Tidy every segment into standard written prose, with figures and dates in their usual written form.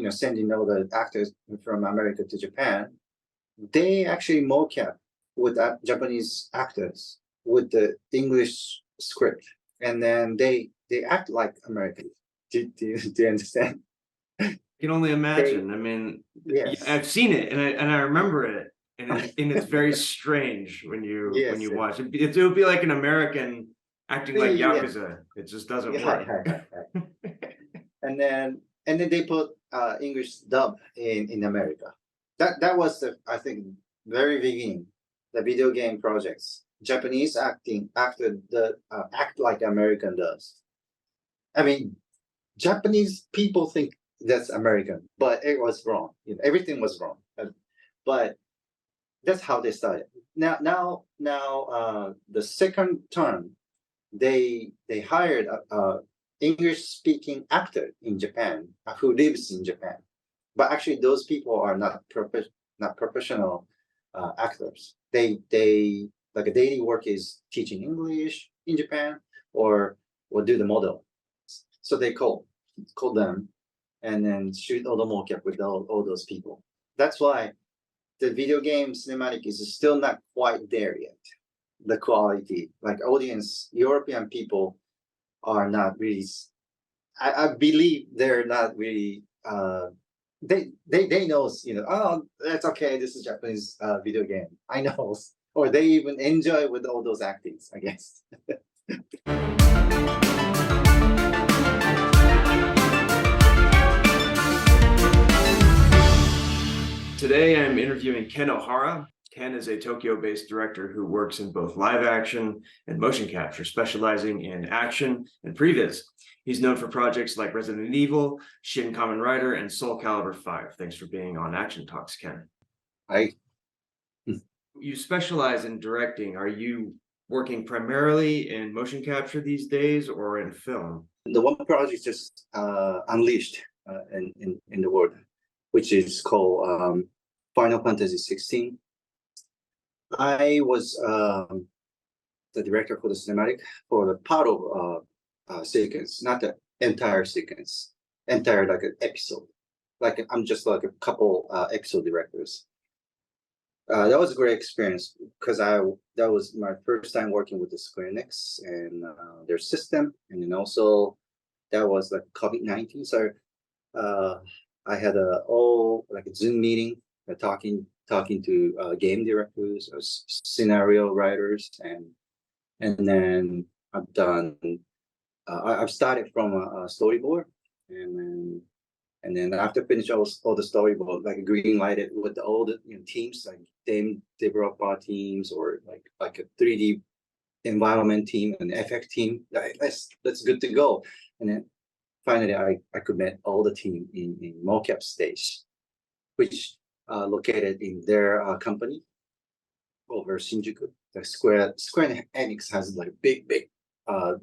sending all the actors from America to Japan, they actually mocap with Japanese actors with the English script, and then they act like American. Do you understand? I can only imagine. I mean, yes, I've seen it and I remember it, and it's very strange when you watch it. It would be like an American acting like Yakuza. It just doesn't work. and then they put English dub in America. That was I think very beginning, the video game projects. Japanese actor act like American does. I mean, Japanese people think that's American, but it was wrong. Everything was wrong. But that's how they started. Now, the second term, they hired a English-speaking actor in Japan who lives in Japan, but actually those people are not professional actors. They like a daily work is teaching English in Japan or do the model. So they call them and then shoot all the mocap with all those people. That's why the video game cinematic is still not quite there yet. The quality, like audience, European people are not really. I believe they're not really. They know, oh, that's okay. This is Japanese video game. I know, or they even enjoy with all those actings, I guess. Today, I'm interviewing Ken Ohara. Ken is a Tokyo-based director who works in both live action and motion capture, specializing in action and previs. He's known for projects like Resident Evil, Shin Kamen Rider, and Soul Calibur 5. Thanks for being on Action Talks, Ken. Hi. You specialize in directing. Are you working primarily in motion capture these days or in film? The one project just unleashed in the world, which is called Final Fantasy 16. I was the director for the cinematic for the part of sequence, not the entire sequence, entire like an episode. Like I'm just like a couple episode directors. That was a great experience because that was my first time working with the Square Enix and their system, and then also that was like COVID-19, so I had a Zoom meeting, talking to game directors, scenario writers, and then I've done. I've started from a storyboard, and then after finish all the storyboard, like green lighted with all the teams, like game developer teams or like a 3D environment team and FX team. That's good to go, and then finally, I could meet all the team in Mocap stage, which located in their company over Shinjuku. The Square Enix has like big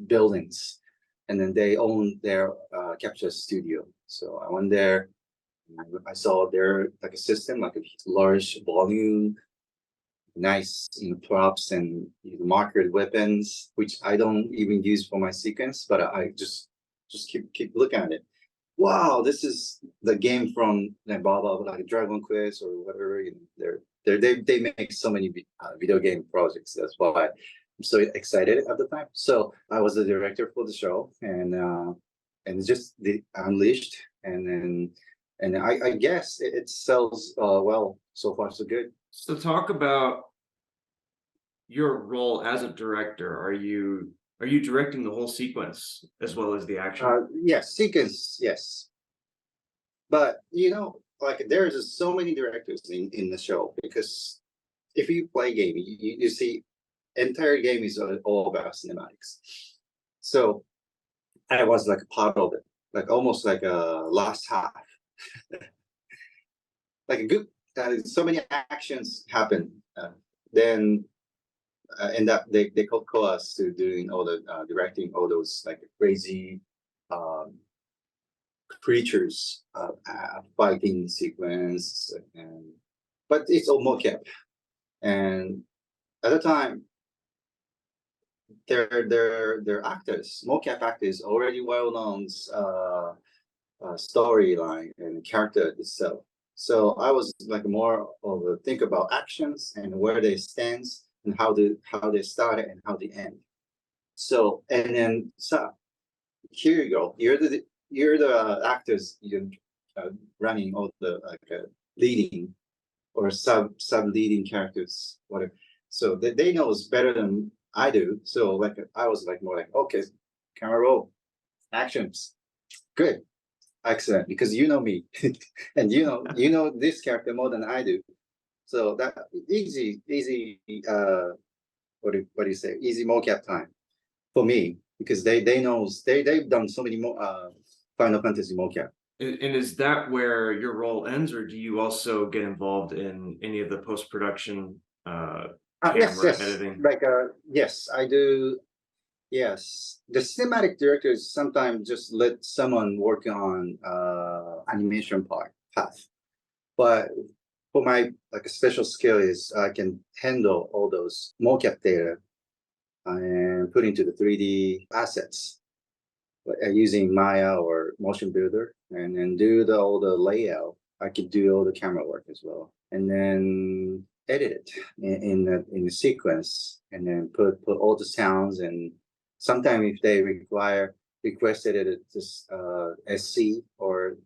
buildings, and then they own their capture studio. So I went there. I saw their like a system, like a large volume, nice props and markered weapons, which I don't even use for my sequence, but I just keep looking at it. Wow, this is the game from blah blah blah, like Dragon Quest or whatever. They make so many video game projects. That's why I'm so excited at the time. So I was the director for the show, and just the Unleashed, and I guess it sells well so far, so good. So talk about your role as a director. Are you directing the whole sequence as well as the action? Yes, sequence, yes. But like there's just so many directors in the show, because if you play game, you see entire game is all about cinematics. So I was like a part of it, like almost like a last half. Like a good, so many actions happen. Then end up they call us to doing all the directing all those like crazy creatures fighting sequence, but it's all mocap. And at the time, their actors, mocap actors, already well known storyline and character itself. So I was like more of a think about actions and where they stand and how they started and how they end. So and then so here you go. You're the actors. You're running all the leading or sub leading characters, whatever. So they know it's better than I do. So like I was like more like okay, camera roll, actions, good, excellent, because you know me, and you know this character more than I do. So that easy what do you say? Easy mocap time for me because they've done so many more Final Fantasy mocap. And is that where your role ends, or do you also get involved in any of the post-production Yes, camera yes. editing? Like yes, I do. Yes, the cinematic directors sometimes just let someone work on animation path, but for my like a special skill is I can handle all those mocap data and put into the 3D assets using Maya or Motion Builder, and then do all the layout. I could do all the camera work as well, and then edit it in the sequence, and then put all the sounds. And sometimes if they requested it just SC or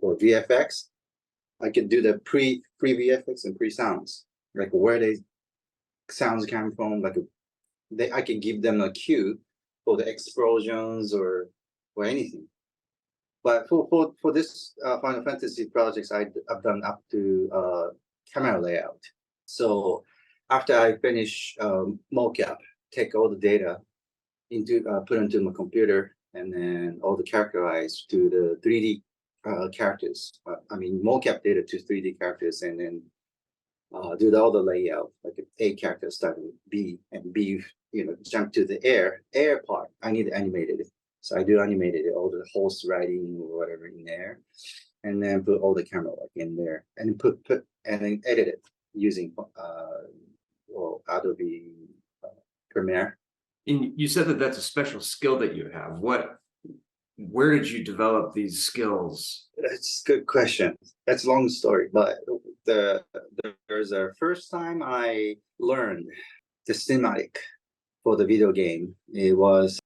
VFX, I could do the pre VFX and pre sounds, like where they sounds come from. Like I can give them a cue for the explosions or anything. But for this Final Fantasy projects, I've done up to camera layout. So after I finish mocap, take all the data into put into my computer, and then all the characterize to the 3D characters. I mean mocap data to 3D characters, and then do all the layout, like A character starting with B, and B, jump to the air part. I need to animate it. So I do animated it, all the horse riding or whatever in there, and then put all the camera work in there, and put and then edit it using Adobe Premiere. And you said that that's a special skill that you have. Where did you develop these skills? That's a good question. That's a long story, but there's a first time I learned the cinematic for the video game. It was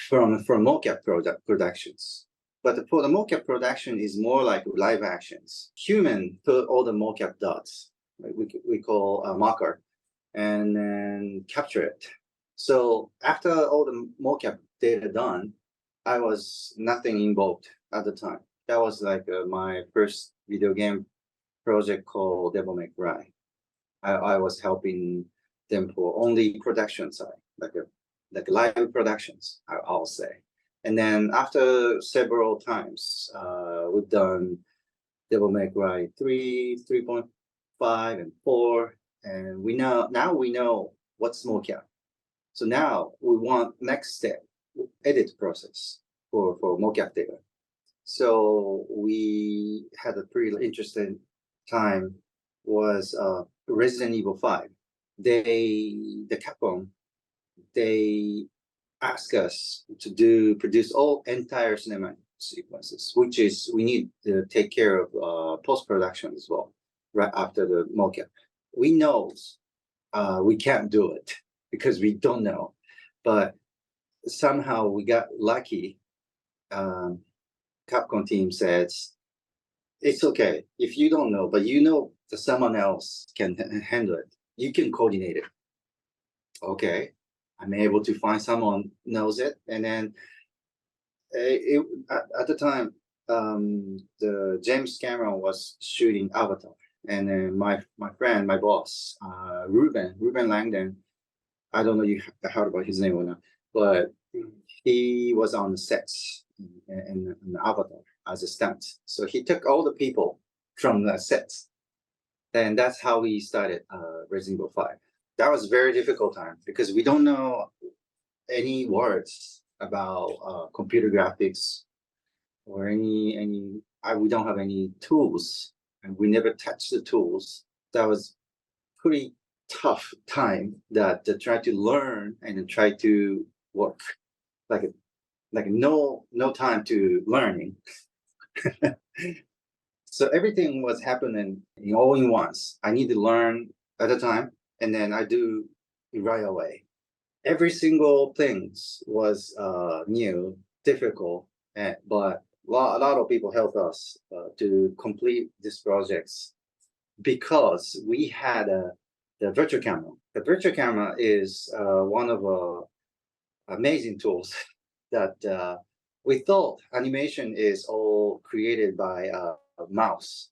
from mocap productions. But for the mocap production is more like live actions. Human put all the mocap dots, like we call marker, and then capture it. So after all the mocap data done, I was nothing involved at the time. That was like my first video game project called Devil May Cry. I was helping them for only production side, like live productions, I'll say. And then after several times, we've done Devil May Cry 3, 3.5, and 4, and now we know what's mocap. So now we want next step, edit process for mocap data. So we had a pretty interesting time was Resident Evil 5. The Capcom, they asked us to produce all entire cinematic sequences, which is we need to take care of post-production as well, right after the mocap. We know we can't do it because we don't know, but somehow we got lucky. Capcom team says it's okay if you don't know, but that someone else can handle it. You can coordinate it. Okay, I'm able to find someone knows it, and then at the time, the James Cameron was shooting Avatar, and then my friend, my boss, Ruben Langdon. I don't know if you heard about his name or not, but he was on the sets in Avatar as a stunt. So he took all the people from the sets, and that's how we started Resident Evil 5. That was a very difficult time because we don't know any words about computer graphics or we don't have any tools, and we never touched the tools. That was pretty tough time that to try to learn and try to work like no time to learning. So everything was happening all in once. I need to learn at a time, and then I do it right away. Every single things was new, difficult, but a lot of people helped us to complete these projects because we had the virtual camera. The virtual camera is one of amazing tools that we thought animation is all created by mouse,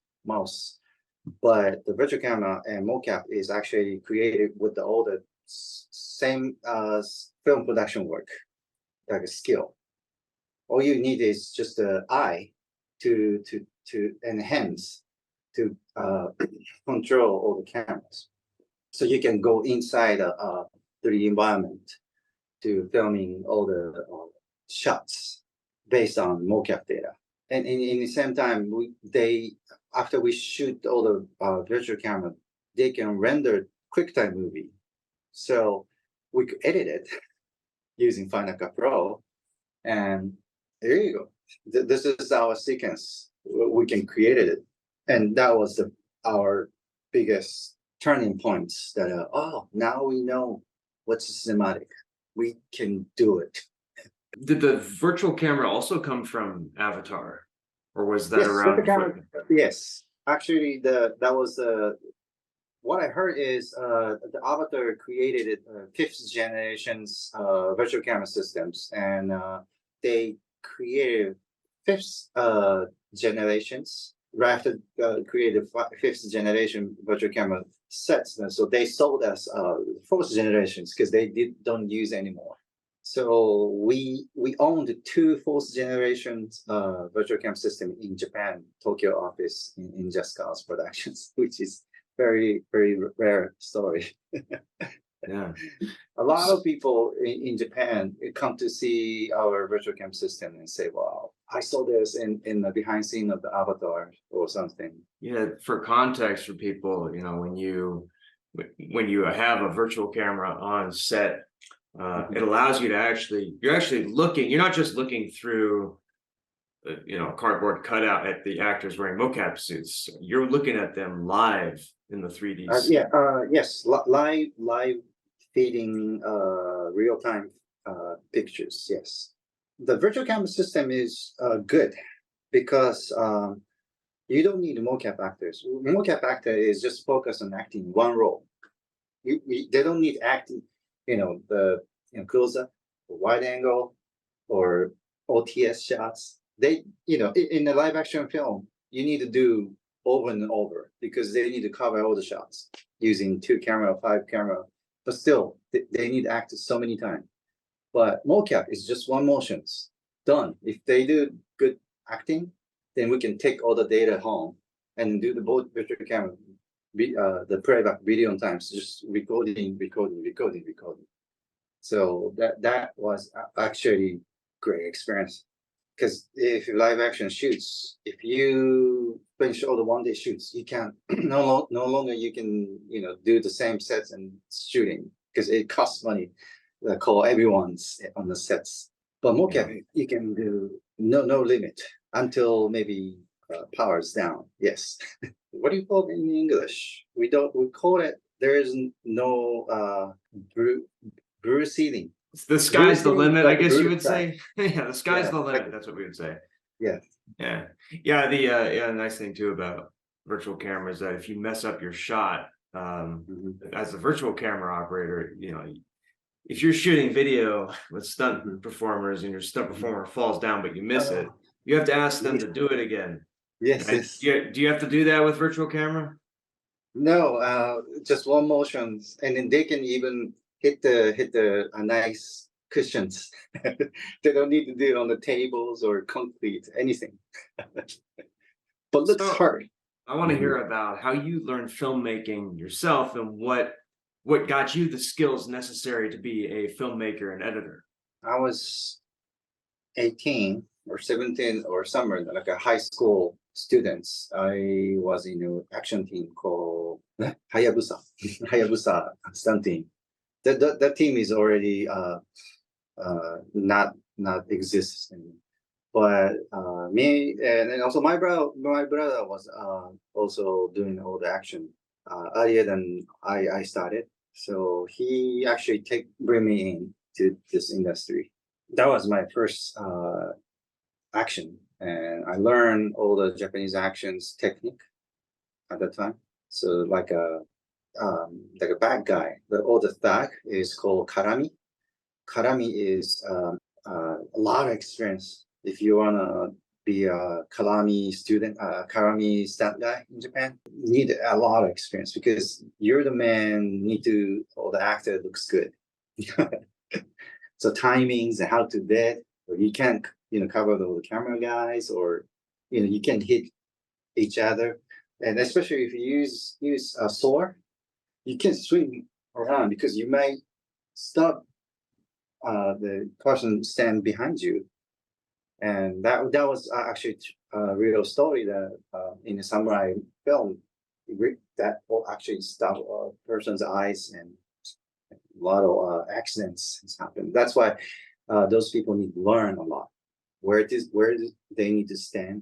but the virtual camera and mocap is actually created with all the same film production work, like a skill. All you need is just an eye to enhance, to control all the cameras. So you can go inside the environment to filming all the shots based on mocap data. And in the same time, after we shoot all the virtual camera, they can render QuickTime movie. So we could edit it using Final Cut Pro, and there you go. This is our sequence. We can create it, and that was our biggest turning points. That now we know what's cinematic. We can do it. Did the virtual camera also come from Avatar, or was that around? Yes, actually, that was what I heard is the Avatar created fifth generations virtual camera systems, and they created fifth generations right after created fifth generation virtual camera sets. And so they sold us fourth generations because they don't use anymore. So we owned two fourth generations virtual cam system in Japan, Tokyo office in Just Cause Productions, which is very, very rare story. Yeah. A lot of people in Japan come to see our virtual cam system and say, wow, I saw this in the behind scene of the Avatar or something. Yeah, for context for people, when you have a virtual camera on set, it allows you to you're actually looking, you're not just looking through a cardboard cutout at the actors wearing mocap suits. You're looking at them live in the 3D. Yes, live feeding real-time pictures. Yes, the virtual camera system is good because you don't need mocap actors. Mocap actor is just focused on acting one role. They don't need acting, the close up, wide angle, or OTS shots. They, in a live action film, you need to do over and over because they need to cover all the shots using 2 camera, 5 camera. But still, they need to act so many times. But mocap is just one motions, done. If they do good acting, then we can take all the data home and do the both virtual camera, the playback video on times, just recording. So that was actually great experience. Because if live action shoots, if you finish all the one-day shoots, you can't no longer you can do the same sets and shooting because it costs money. Call everyone's on the sets, but mocap you can do no limit until maybe power's down. Yes. What do you call it in English? We call it. There is no brew seating. The sky's the limit, I guess you would say. Yeah, the sky's the limit. That's what we would say. Yeah. The nice thing too about virtual cameras is that if you mess up your shot, as a virtual camera operator, if you're shooting video with stunt performers and your stunt performer falls down but you miss it, you have to ask them to do it again. Yes. Right? Do you have to do that with virtual camera? No, just one motion, and then they can even hit the nice cushions. They don't need to do it on the tables or concrete, anything. But looks hard. I want to hear about how you learned filmmaking yourself and what got you the skills necessary to be a filmmaker and editor. I was 18 or 17 or somewhere, like a high school students. I was in an action team called Hayabusa Stunt team. That team is already not exists anymore. But me and then also my brother was also doing all the action earlier than I started. So he actually bring me in to this industry. That was my first action, and I learned all the Japanese actions technique at the time. So like a bad guy, the thug is called Karame. Karame is a lot of experience. If you wanna be a Karame stunt guy in Japan, you need a lot of experience because you're the man. Or the actor looks good. So timings and how to bid, or you can't cover all the camera guys, or you can hit each other, and especially if you use a sword, you can swing around because you might stop the person stand behind you, and that was actually a real story that in a samurai film that will actually stop a person's eyes, and a lot of accidents has happened. That's why those people need to learn a lot where they need to stand,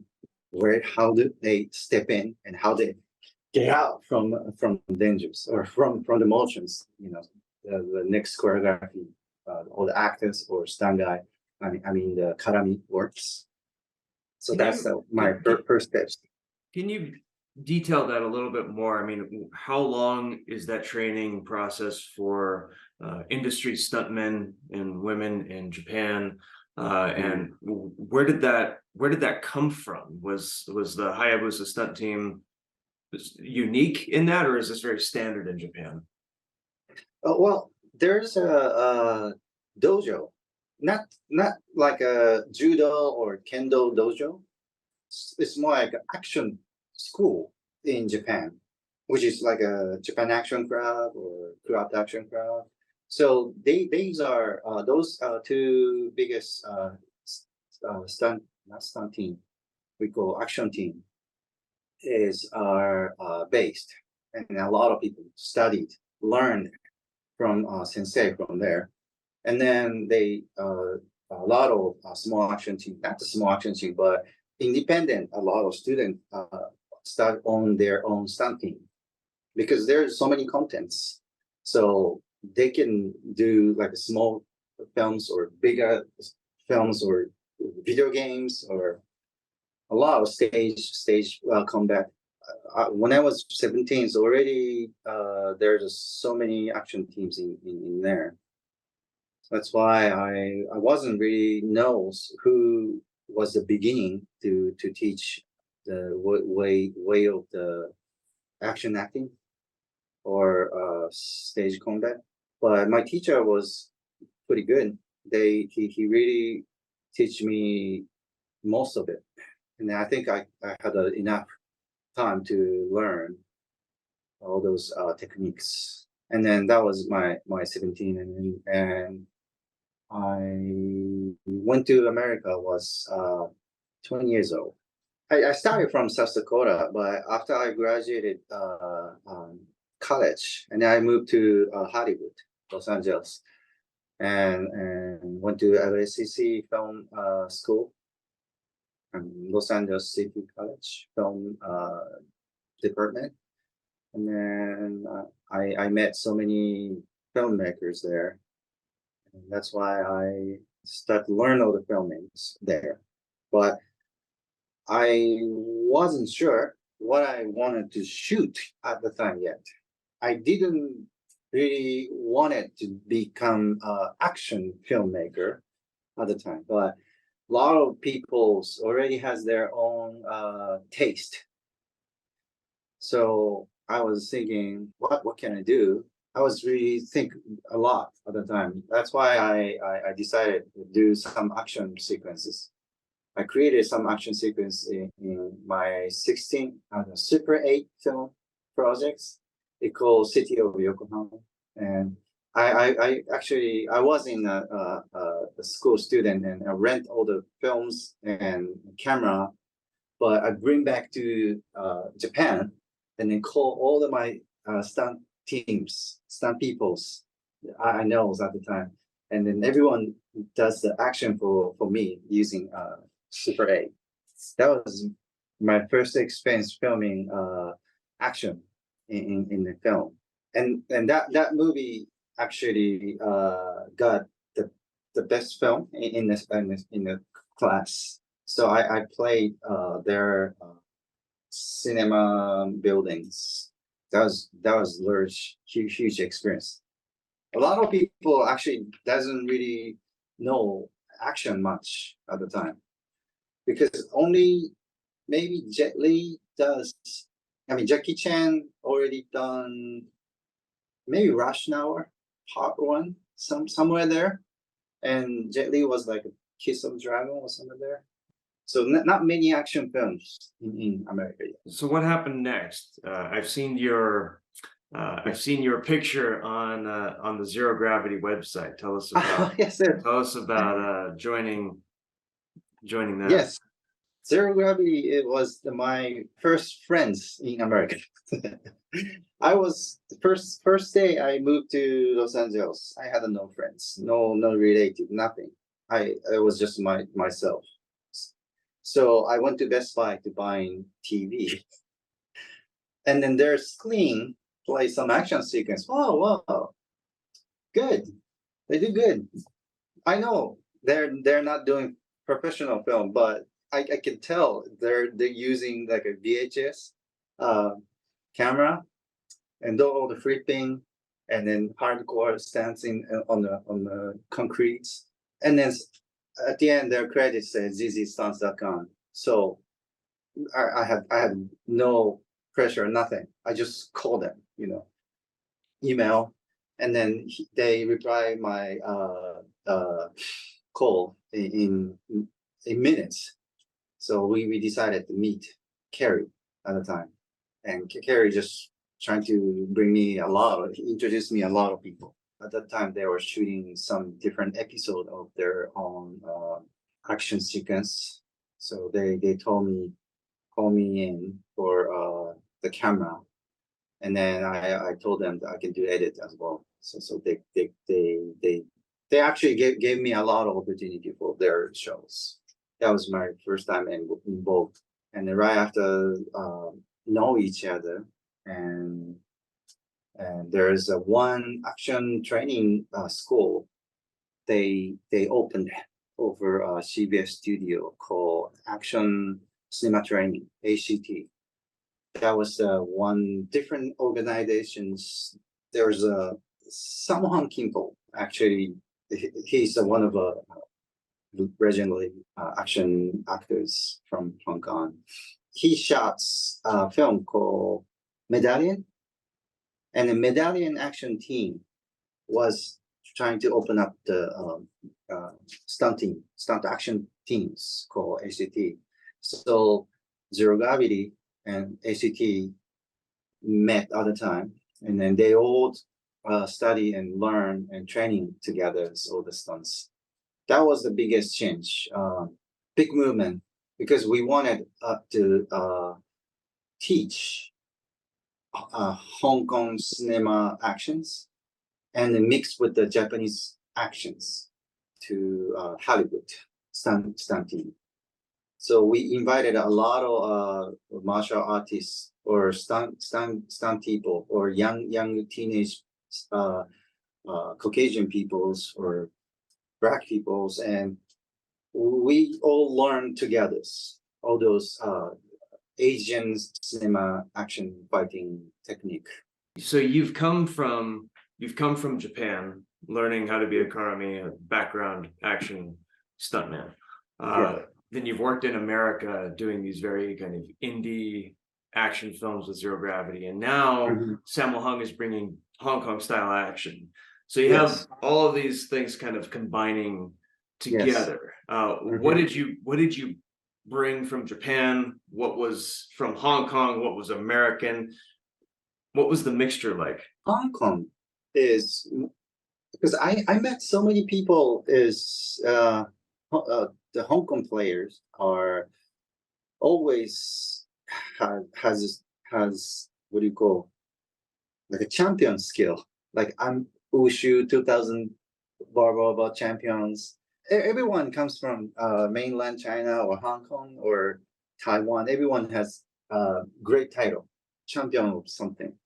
how do they step in, and how they get out from dangers or from the motions. The next choreography, all the actors or stunt guy. I mean the Karame works. So that's my first steps. Can you detail that a little bit more? I mean, how long is that training process for industry stuntmen and women in Japan? And where did that come from? Was the Hayabusa stunt team unique in that, or is this very standard in Japan? Well, there's a dojo, not like a judo or kendo dojo. It's more like an action school in Japan, which is like a Japan Action Club or Craft Action Club. So these are those two biggest not stunt team, we call action team, are based, and a lot of people learned from sensei from there, and then a lot of small action team, not the small action team, but independent. A lot of students start on their own stunt team because there's so many contents, so they can do like small films or bigger films or video games or a lot of stage combat. When I was 17, so already there's so many action teams in there. That's why I wasn't really knows who was the beginning to teach the way of the action acting or stage combat. But my teacher was pretty good. He really teach me most of it, and I think I had enough time to learn all those techniques. And then that was my 17, and I went to America, was 20 years old. I started from South Dakota, but after I graduated college, and I moved to Hollywood, Los Angeles, and went to LACC film school, Los Angeles City College film department. And then I met so many filmmakers there. And that's why I started to learn all the filmings there. But I wasn't sure what I wanted to shoot at the time yet. I didn't really wanted to become an action filmmaker at the time, but a lot of people already has their own taste. So I was thinking, what can I do? I was really think a lot at the time. That's why I decided to do some action sequences. I created some action sequence in my 16 Super 8 film projects. It called City of Yokohama, and I actually I was in a school student, and I rent all the films and camera, but I bring back to Japan, and then call all of my stunt peoples I know at the time, and then everyone does the action for me using Super 8. That was my first experience filming action in the film, and that movie actually got the best film in the class. So I played their cinema buildings. That was large, huge experience. A lot of people actually doesn't really know action much at the time, because only maybe Jet Li does. I mean, Jackie Chan already done maybe Rush Hour Part 1, somewhere there, and Jet Li was like a Kiss of the Dragon or somewhere there. So not many action films in America yet. So what happened next? I've seen your picture on the Zero Gravity website. Tell us about Yes, sir. tell us about joining that. Yes, Zero Gravity. It was my first friends in America. I was the first day I moved to Los Angeles. I had no friends, no relative, nothing. I was just myself. So I went to Best Buy to buy TV, and then their screen play some action sequence. Wow, good. They do good. I know they're not doing professional film, but I can tell they're using like a VHS camera and do all the flipping, and then hardcore stancing on the concrete, and then at the end their credits say zzstunts.com. So I had no pressure, nothing. I just called them, email, and then they reply my call in minutes. So we decided to meet Carrie at the time, and Carrie just trying to introduce me a lot of people. At that time, they were shooting some different episode of their own action sequence. So they told me, call me in for the camera, and then I told them that I can do edit as well. So they actually gave me a lot of opportunity for their shows. That was my first time involved, and then right after know each other, and there is a one action training school they opened over CBS studio called Action Cinema Training, ACT. That was one different organizations. There's a Samhan Kimpo, actually. He's one of the regionally action actors from Hong Kong. He shot a film called Medallion, and the Medallion action team was trying to open up the stunt action teams called ACT. So Zero Gravity and ACT met at the time, and then they all study and learn and training together, all the stunts. That was the biggest change, big movement, because we wanted to teach Hong Kong cinema actions and then mix with the Japanese actions to Hollywood stunt team. So we invited a lot of martial artists or stunt people or young teenage Caucasian peoples or Black peoples, and we all learned together all those Asian cinema action fighting technique. So you've come from Japan, learning how to be a Karame, a background action stuntman. Then you've worked in America doing these very kind of indie action films with Zero Gravity, and now Sammo Hung is bringing Hong Kong style action. So you have all of these things kind of combining together. What did you bring from Japan? What was from Hong Kong? What was American? What was the mixture like? Hong Kong is, because I met so many people, is the Hong Kong players are always has what do you call, like a champion skill. Like I'm Wushu 2000 blah blah blah champions, everyone comes from mainland China or Hong Kong or Taiwan. Everyone has a great title, champion of something.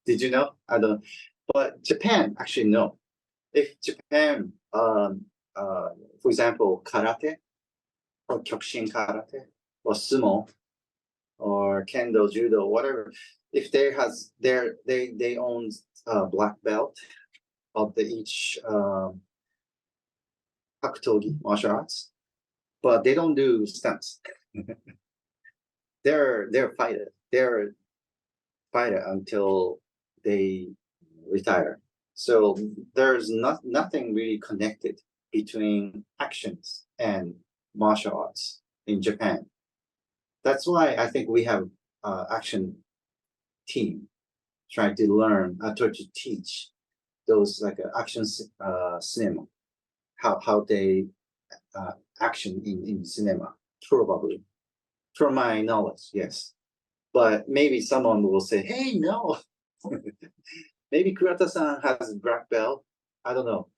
Did you know? I don't. But Japan actually no. If Japan, for example, karate or kyokushin karate or sumo or kendo, judo, whatever, if they own black belt of the each Hakutogi martial arts, but they don't do stunts. they're fighter. They're fighter until they retire. So there's nothing really connected between actions and martial arts in Japan. That's why I think we have action team trying to learn, to teach those like action cinema, how they action in cinema, probably, from my knowledge, yes. But maybe someone will say, hey, no. Maybe Kurata-san has a black belt. I don't know.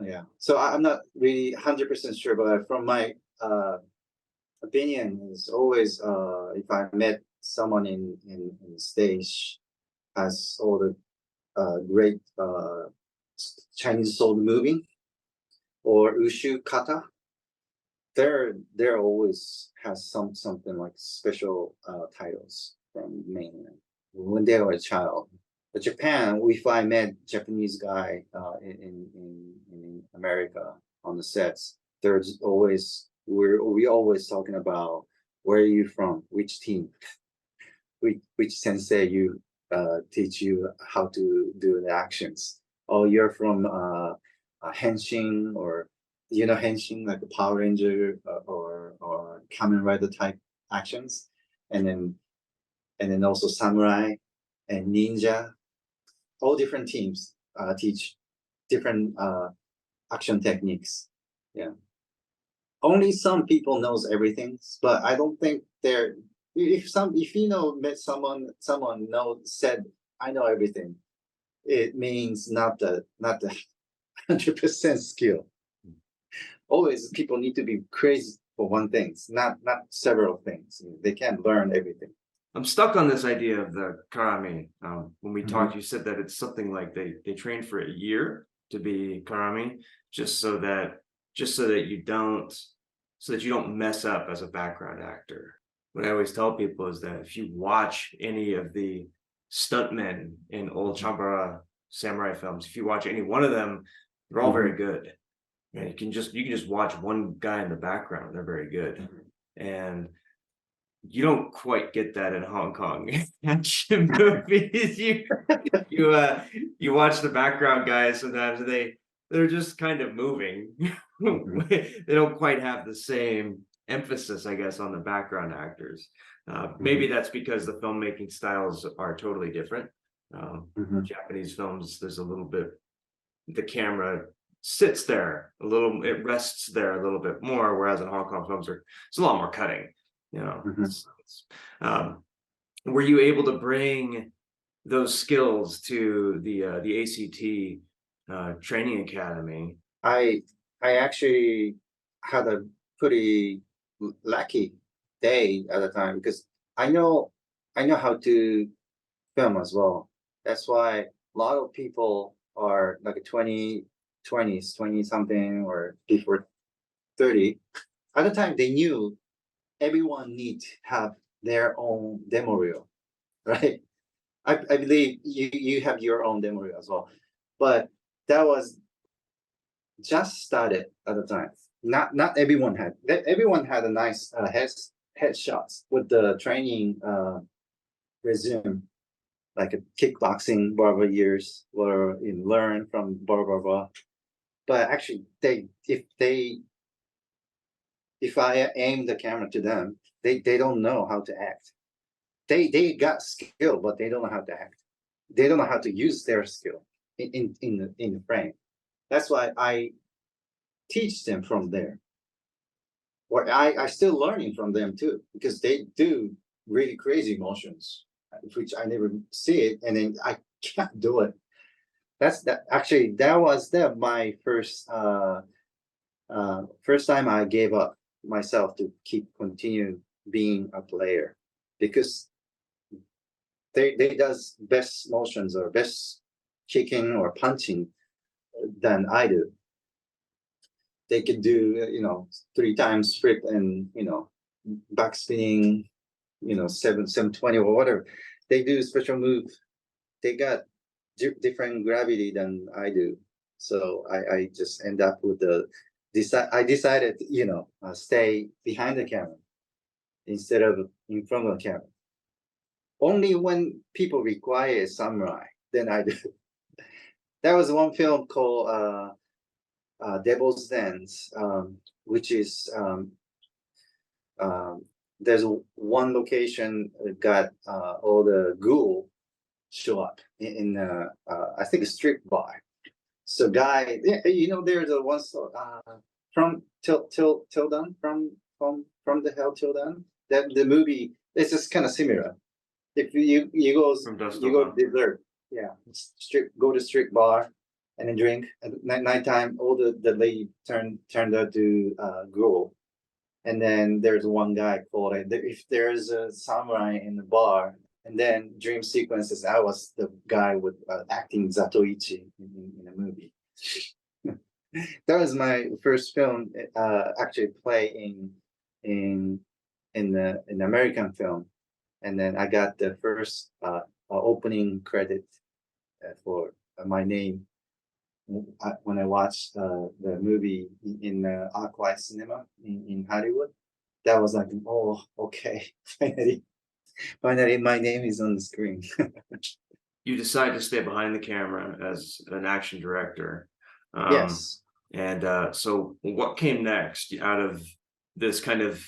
Yeah. So I'm not really 100% sure, but from my opinion is always if I met someone in the stage has all the great Chinese sword moving or Ushu kata, there always has something like special titles from mainland when they were a child. But Japan, if I met Japanese guy in America on the sets, there's always we always talking about where are you from, which team, which sensei you teach you how to do the actions. Oh, you're from Henshin, or Henshin, like a Power Ranger or Kamen Rider type actions, and then also samurai and ninja. All different teams teach different action techniques. Yeah. Only some people knows everything, but I don't think they're. If met someone said I know everything, it means not the 100% skill. Always people need to be crazy for one thing, not several things. They can't learn everything. I'm stuck on this idea of the Karame. When we talked, you said that it's something like they train for a year to be Karame, just so that you don't mess up as a background actor. What I always tell people is that if you watch any of the stuntmen in old Chambara samurai films, if you watch any one of them, they're all very good. And you can just watch one guy in the background, they're very good. And you don't quite get that in Hong Kong action movies. You watch the background guys sometimes, they're just kind of moving. They don't quite have the same emphasis, I guess, on the background actors. Maybe that's because the filmmaking styles are totally different. Japanese films, there's a little bit, the camera sits there a little, it rests there a little bit more, whereas in Hong Kong films it's a lot more cutting. Were you able to bring those skills to the ACT training academy? I actually had a pretty lucky day at the time because I know how to film as well. That's why a lot of people are like 20 something or before 30. At the time, they knew everyone needs to have their own demo reel, right? I believe you have your own demo reel as well, but that was just started at the time. Not everyone had. Everyone had a nice headshots with the training resume, like a kickboxing, blah blah years, or learn from blah blah blah. But actually, if I aim the camera to them, they don't know how to act. They got skill, but they don't know how to act. They don't know how to use their skill in the frame. That's why I teach them from there. Or I still learning from them too, because they do really crazy motions, which I never see it, and then I can't do it. Actually, that was my first time I gave up myself to continue being a player, because they does best motions or best kicking or punching than I do. They could do 3 times flip and back spinning, 720 or whatever. They do special move. They got different gravity than I do. So I just end up with I decided, stay behind the camera instead of in front of the camera. Only when people require a samurai, then I do. There was one film called Devil's Dance, which is there's one location got all the ghoul show up in I think a strip bar. So guy, there's a one from till done from the hell till done. That the movie is just kind of similar. If you go dessert, yeah, go to strip bar and then drink at nighttime. All the lady turned out to ghoul. And then there's one guy called it. If there's a samurai in the bar, and then dream sequences, I was the guy with acting Zatoichi in a movie. That was my first film, actually play in the American film, and then I got the first opening credit for my name when I watched the movie in ArcLight Cinema in Hollywood. That was like, oh, okay, finally my name is on the screen. You decide to stay behind the camera as an action director. Yes. And so what came next out of this kind of,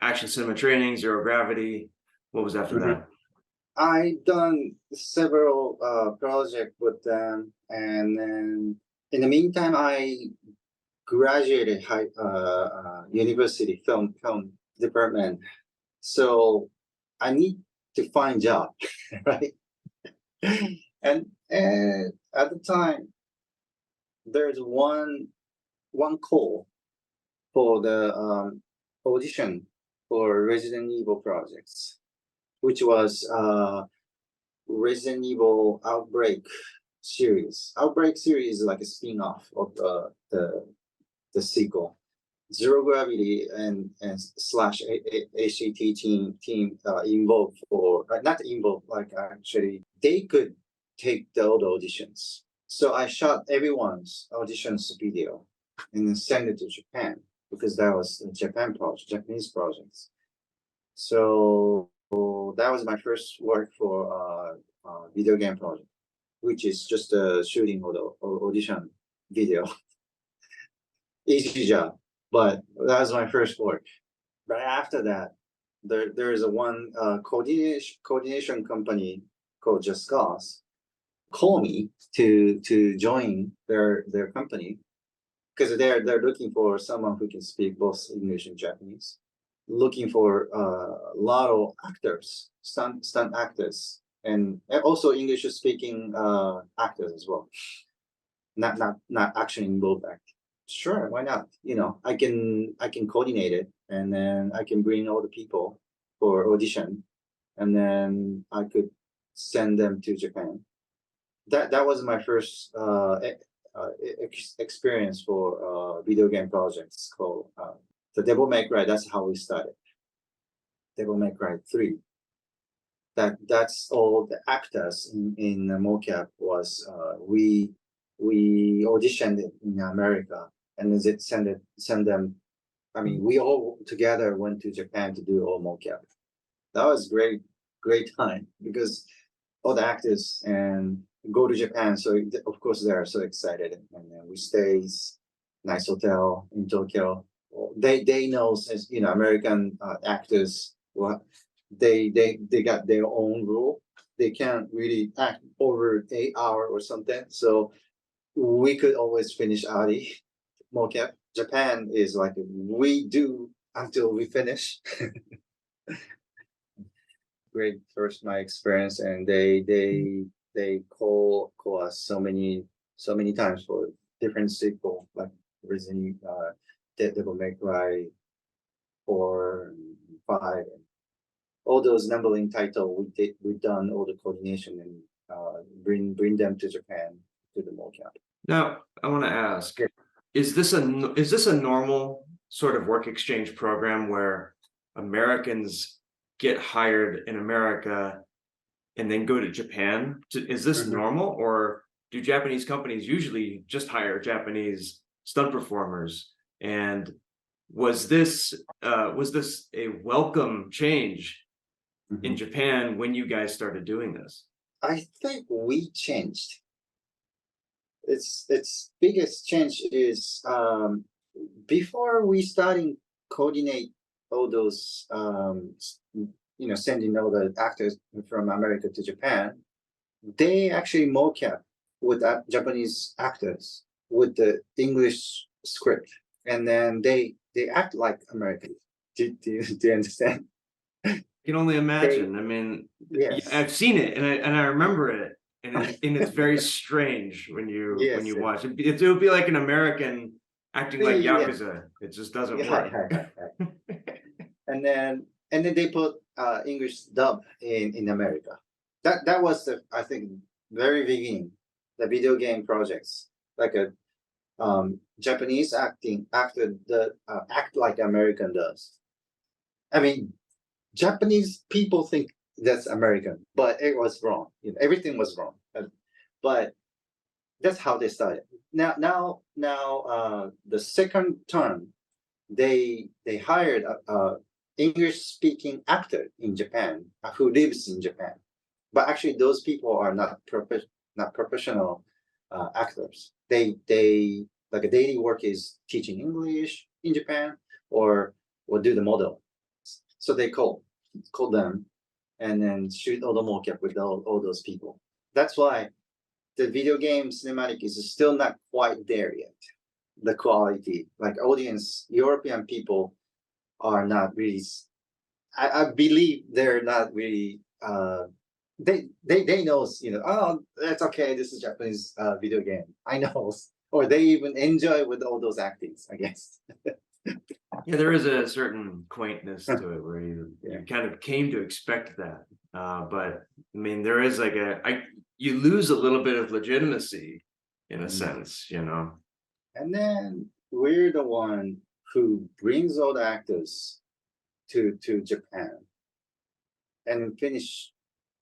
action cinema training, zero gravity? What was after that? I done several projects with them, and then in the meantime, I graduated university film department. So I need to find job, right? And at the time, there's one call for the audition for Resident Evil projects, which was Resident Evil Outbreak series. Outbreak series is like a spin-off of the sequel. Zero Gravity and slash ACT team involved for not involved, like actually they could take the old auditions. So I shot everyone's auditions video and then send it to Japan, because that was a Japanese projects. So that was my first work for video game project, which is just a shooting of the audition video. Easy job, but that was my first work. But after that, there is a one coordination company called Just Cause call me to join their company, because they're looking for someone who can speak both English and Japanese, looking for a lot of actors, stunt actors, and also English speaking actors as well. Not actually involved acting. Sure, why not? I can coordinate it, and then I can bring all the people for audition, and then I could send them to Japan. That was my first experience for video game projects called the Devil May Cry. That's how we started. Devil May Cry 3. That's all the actors in Mocap was we auditioned it in America, and then send them. I mean, we all together went to Japan to do all Mocap. That was great time, because all the actors and go to Japan. So of course they are so excited, and then we stays nice hotel in Tokyo. They know, since American actors, they got their own rule. They can't really act over 8 hours or something. So we could always finish early. Mocap. Japan is like, we do until we finish. Great first my experience, and they they call us so many times for different sequel, like Resident Devil May Cry 4, 5, and all those numbering title. We've done all the coordination and bring them to Japan to the mocap. Now, I want to ask, Yeah. is this a normal sort of work exchange program where Americans get hired in America and then go to Japan? Is this normal, or do Japanese companies usually just hire Japanese stunt performers? And was this a welcome change in Japan when you guys started doing this? I think we changed. Its biggest change is before we starting coordinate all those sending all the actors from America to Japan, they actually mocap with Japanese actors with the English script, and then they act like Americans. Do you understand? I can only imagine. I mean, Yes. I've seen it and I remember it, and it's very strange when you watch it. It would be like an American acting like Yakuza. It just doesn't work. And then they put English dub in America. That was the, I think, very beginning, the video game projects, like a Japanese actor that act like American does. I mean, Japanese people think that's American, but it was wrong. Everything was wrong. But that's how they started. Now, the second term, they hired a English-speaking actor in Japan who lives in Japan, but actually those people are not professional actors. They like a daily work is teaching English in Japan or do the model. So they call them and then shoot all the mocap with all those people. That's why the video game cinematic is still not quite there yet. The quality, like audience, European people are not really. I believe they're not really. They know, oh, that's okay. This is Japanese video game. I know, or they even enjoy with all those actings, I guess. Yeah, there is a certain quaintness to it where you kind of came to expect that. But I mean, there is like you lose a little bit of legitimacy in a sense, And then we're the one who brings all the actors to Japan and finish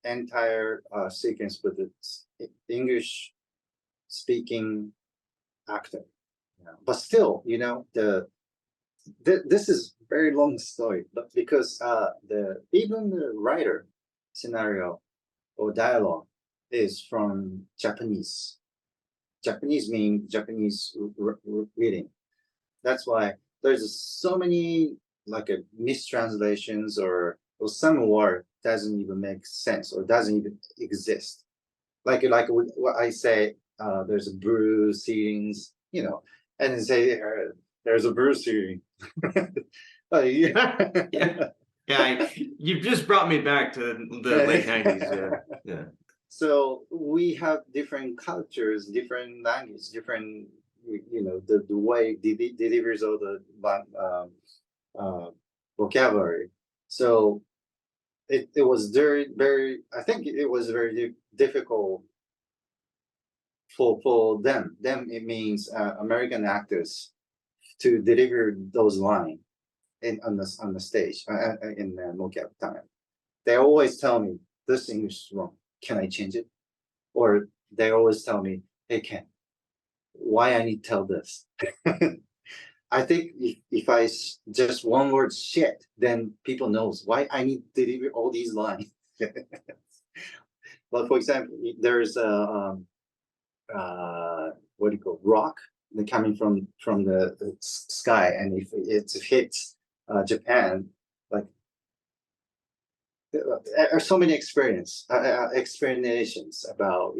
entire sequence with its English speaking actor. But still, this is very long story, but because even the writer scenario or dialogue is from Japanese. Japanese means Japanese reading. That's why there's so many like mistranslations or some word doesn't even make sense or doesn't even exist. Like what I say, there's a brew ceilings, and then say there's a brew ceiling. Yeah, you've just brought me back to the late 90s. Yeah. So we have different cultures, different language, different, the way delivers all the vocabulary. So it was very, I think it was very difficult for them. It means American actors to deliver those lines on the stage in the mocap time. They always tell me this English is wrong. Can I change it? Or they always tell me, hey Ken, why I need to tell this? I think if I just one word shit, then people knows why I need to deliver all these lines. But for example, there's a what do you call rock coming from the sky, and if it hits Japan, like there are so many explanations about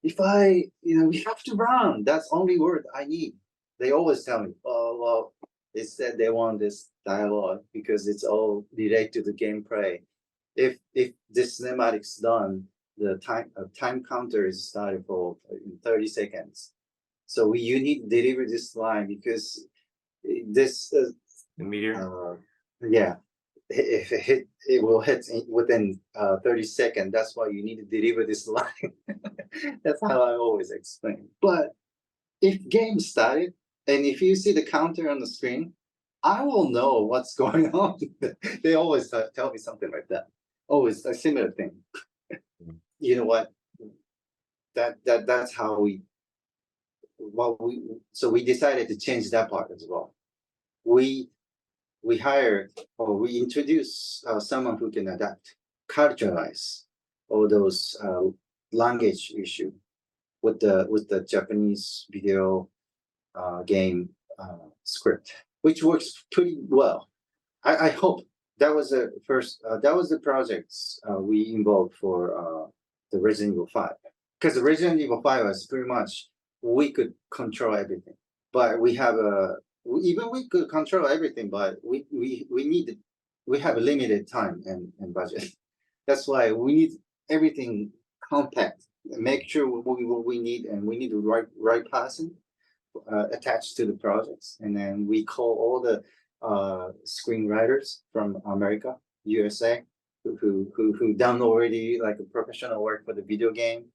if I we have to run. That's only word I need. They always tell me, oh well, they said they want this dialogue because it's all related to the gameplay. If this cinematic's done, the time counter is started for 30 seconds. So you need to deliver this line because this The meteor. yeah, if it hit, it will hit within 30 seconds. That's why you need to deliver this line. That's how I always explain. But if game started and if you see the counter on the screen, I will know what's going on. They always tell me something like that. Always a similar thing. You know what? That's how we. Well, we decided to change that part as well. We hired or we introduced someone who can adapt, culturalize all those language issue with the Japanese video game script, which works pretty well. I hope that was the first. That was the projects we involved for the Resident Evil 5, because the Resident Evil 5 was pretty much we could control everything, but we have even we could control everything, but we have a limited time and budget. That's why we need everything compact. Make sure what we need, and we need the right person attached to the projects, and then we call all the screenwriters from America, USA, who done already like a professional work for the video game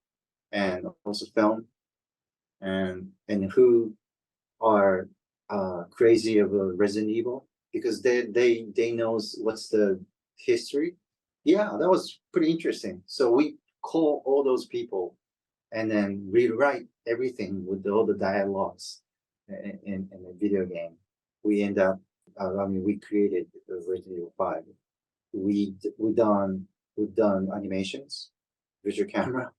and also film, and who are crazy about Resident Evil because they knows what's the history. Yeah, that was pretty interesting. So we call all those people and then rewrite everything with all the dialogues in the video game. We end up, we created Resident Evil 5. We've done animations, visual camera,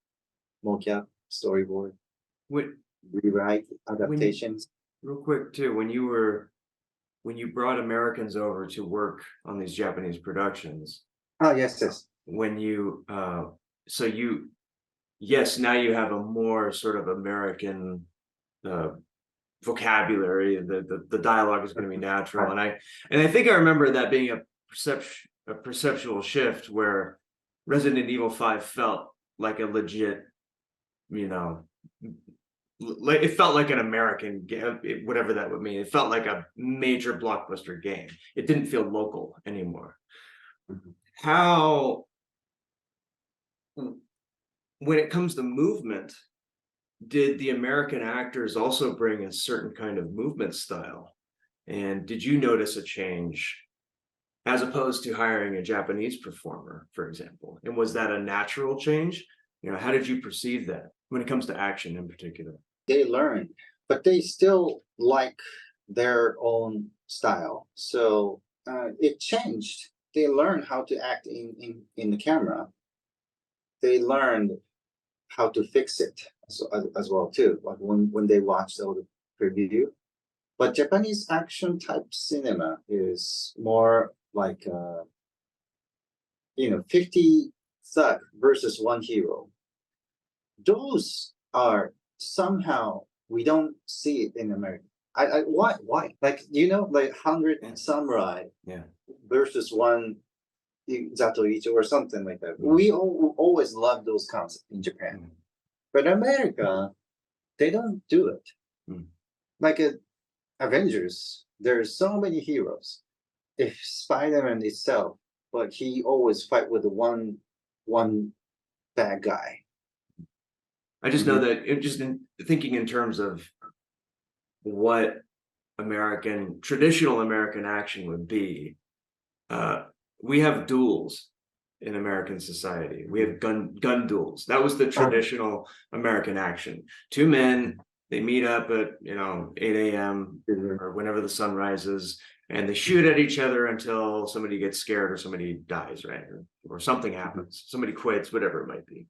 mocap, storyboard, What rewrite, adaptations. real quick too, when you brought Americans over to work on these Japanese productions. Oh yes. When you yes, now you have a more sort of American vocabulary. The dialogue is going to be natural, and I think I remember that being a perceptual shift where Resident Evil 5 felt like a legit, it felt like an American game, whatever that would mean. It felt like a major blockbuster game. It didn't feel local anymore. Mm-hmm. How, when it comes to movement, did the American actors also bring a certain kind of movement style? And did you notice a change as opposed to hiring a Japanese performer, for example? And was that a natural change? How did you perceive that when it comes to action in particular? They learn, but they still like their own style. So it changed. They learned how to act in the camera. They learned how to fix it as well too. Like when they watched all the preview. But Japanese action type cinema is more like 50 thug versus one hero. Those are somehow we don't see it in America. Why? Like like 100 samurai versus one Zatoichi or something like that. We always love those concepts in Japan, but America, they don't do it. Like Avengers, there's so many heroes. If Spider-Man itself, but he always fight with the one bad guy. I just know that just in thinking in terms of what traditional American action would be, we have duels in American society. We have gun duels. That was the traditional American action. Two men, they meet up at 8 a.m. or whenever the sun rises, and they shoot at each other until somebody gets scared or somebody dies, right? Or something happens, somebody quits, whatever it might be.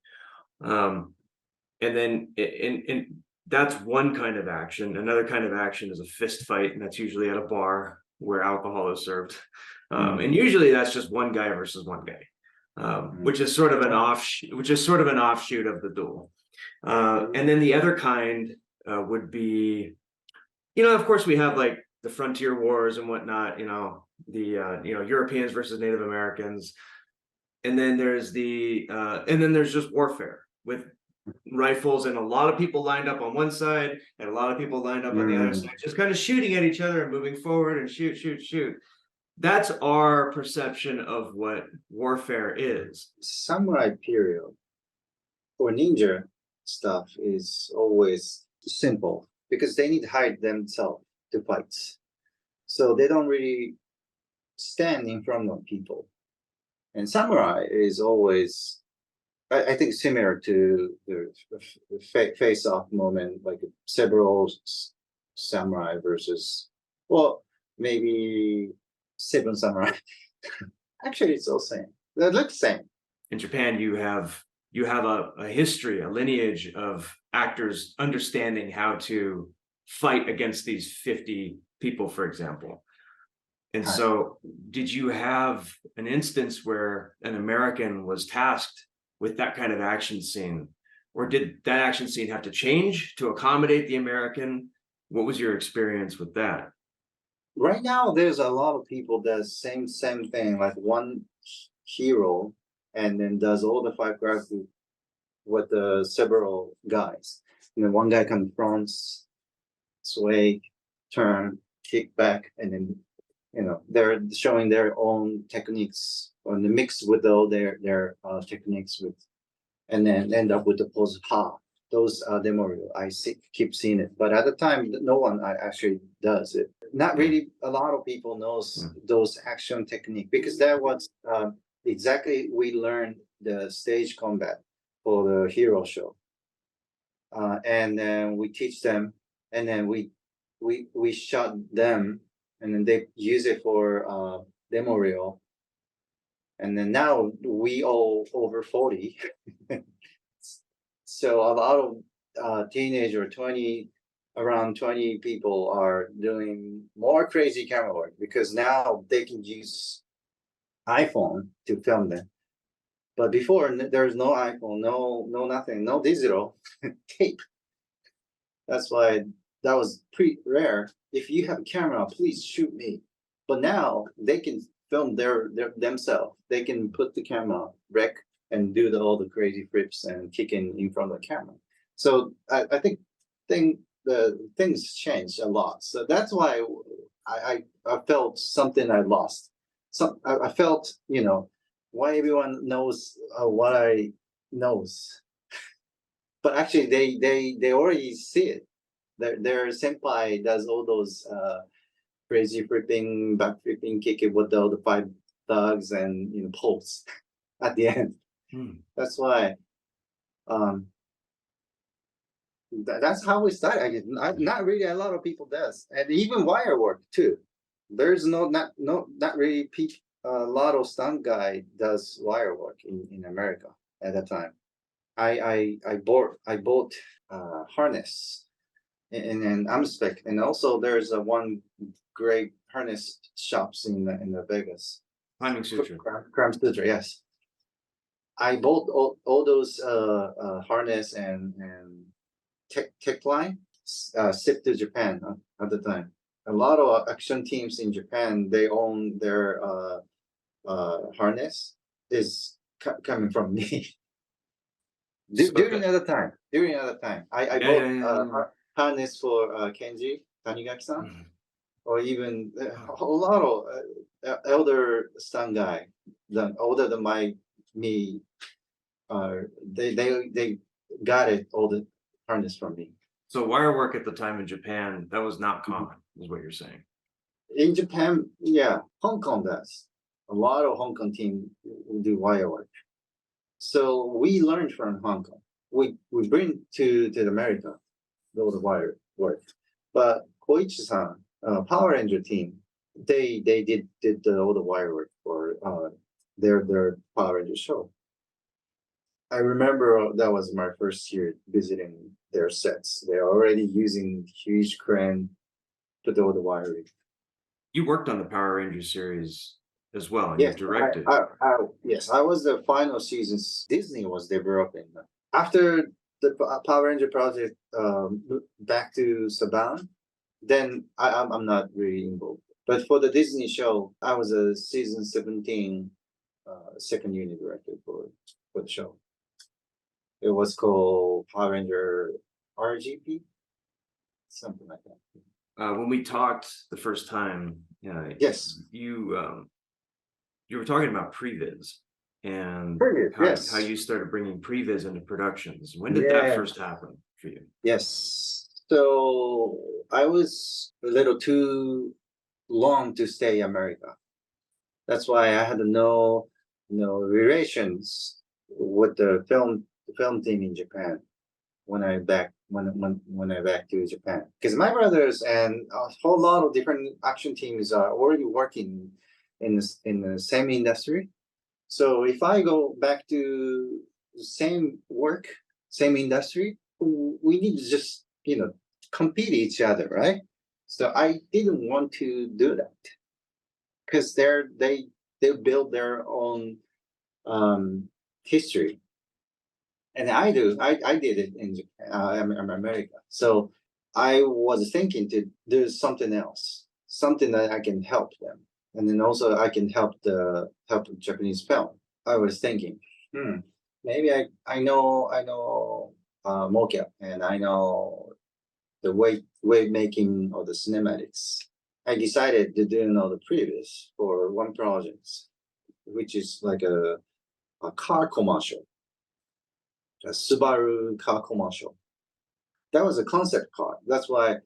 And then that's one kind of action. Another kind of action is a fist fight, and that's usually at a bar where alcohol is served. And usually that's just one guy versus one guy, which is sort of an offshoot of the duel. And then the other kind would be, of course we have like the frontier wars and whatnot, the Europeans versus Native Americans. And then there's just warfare with rifles, and a lot of people lined up on one side and a lot of people lined up on the other side, just kind of shooting at each other and moving forward and shoot. That's our perception of what warfare is. Samurai period or ninja stuff is always simple because they need to hide themselves to fight. So they don't really stand in front of people. And samurai is always, I think, similar to the face-off moment, like several samurai versus, well, maybe 7 samurai. Actually, it's all same. They look the same. In Japan, you have a history, a lineage of actors understanding how to fight against these 50 people, for example. And so did you have an instance where an American was tasked with that kind of action scene? Or did that action scene have to change to accommodate the American? What was your experience with that? Right now, there's a lot of people that same thing, like one hero, and then does all the 5 graphics with the several guys. And then one guy comes front, sway, turn, kick back, and then they're showing their own techniques on the mix with all their techniques with, and then end up with the pose ha. Those demo reel, keep seeing it, but at the time, no one actually does it. Not really. A lot of people knows those action technique because that was exactly we learned the stage combat for the hero show, and then we teach them, and then we shot them, and then they use it for demo reel, and then now we all over 40. So a lot of teenager, around 20 people are doing more crazy camera work because now they can use iPhone to film them. But before, there's no iPhone, no nothing, no digital tape. That's why that was pretty rare. If you have a camera, please shoot me. But now they can film themselves. They can put the camera, rec, and do all the crazy flips and kicking in front of the camera. So I think the things changed a lot. So that's why I felt something I lost. I felt, why everyone knows what I knows. But actually they already see it. Their senpai does all those crazy flipping, back flipping, kicking with all the 5 thugs and pulse at the end. That's why that's how we started. I guess not really a lot of people does, and even wire work too. There's not really a lot of stunt guy does wire work in America at that time. I bought harness in Amspec, and also there's one great harness shops in the Vegas. Climbing Suture. Karame Suture, yes. I bought all those harness and tech line shipped to Japan at the time. A lot of action teams in Japan, they own their harness is coming from me. During other time, I bought harness for Kenji Tanigaki-san, or even a lot of elder stunt guy, older than me. They got it all the harness from me. So wire work at the time in Japan, that was not common, is what you're saying. In Japan, yeah, Hong Kong does. A lot of Hong Kong team do wire work. So we learned from Hong Kong. We bring to America all the wire work. But Koichi-san, Power Ranger team, they did all the wire work for their Power Ranger show. I remember that was my first year visiting their sets. They're already using huge crane to do all the wiring. You worked on the Power Ranger series as well, and yes, you directed. Yes, I was the final seasons Disney was developing. After the Power Ranger project back to Saban, then I'm not really involved. But for the Disney show, I was a season 17 second unit director for the show. It was called Power Ranger RGP, something like that. When we talked the first time, Yes, you were talking about PreVis and how you started bringing PreVis into productions. When did that first happen for you? Yes. So I was a little too long to stay in America. That's why I had no relations with the film team in Japan when I back to Japan, because my brothers and a whole lot of different action teams are already working in the same industry. So if I go back to the same work, same industry, we need to just compete each other, right? So I didn't want to do that because they build their own history, and I did it in Japan, America. So I was thinking to do something else, something that I can help them, and then also I can help the Japanese film. I was thinking, maybe I know Mocap, and I know the way making of the cinematics. I decided to do the PreVis for one project, which is like a car commercial, a Subaru car commercial. That was a concept car. That's why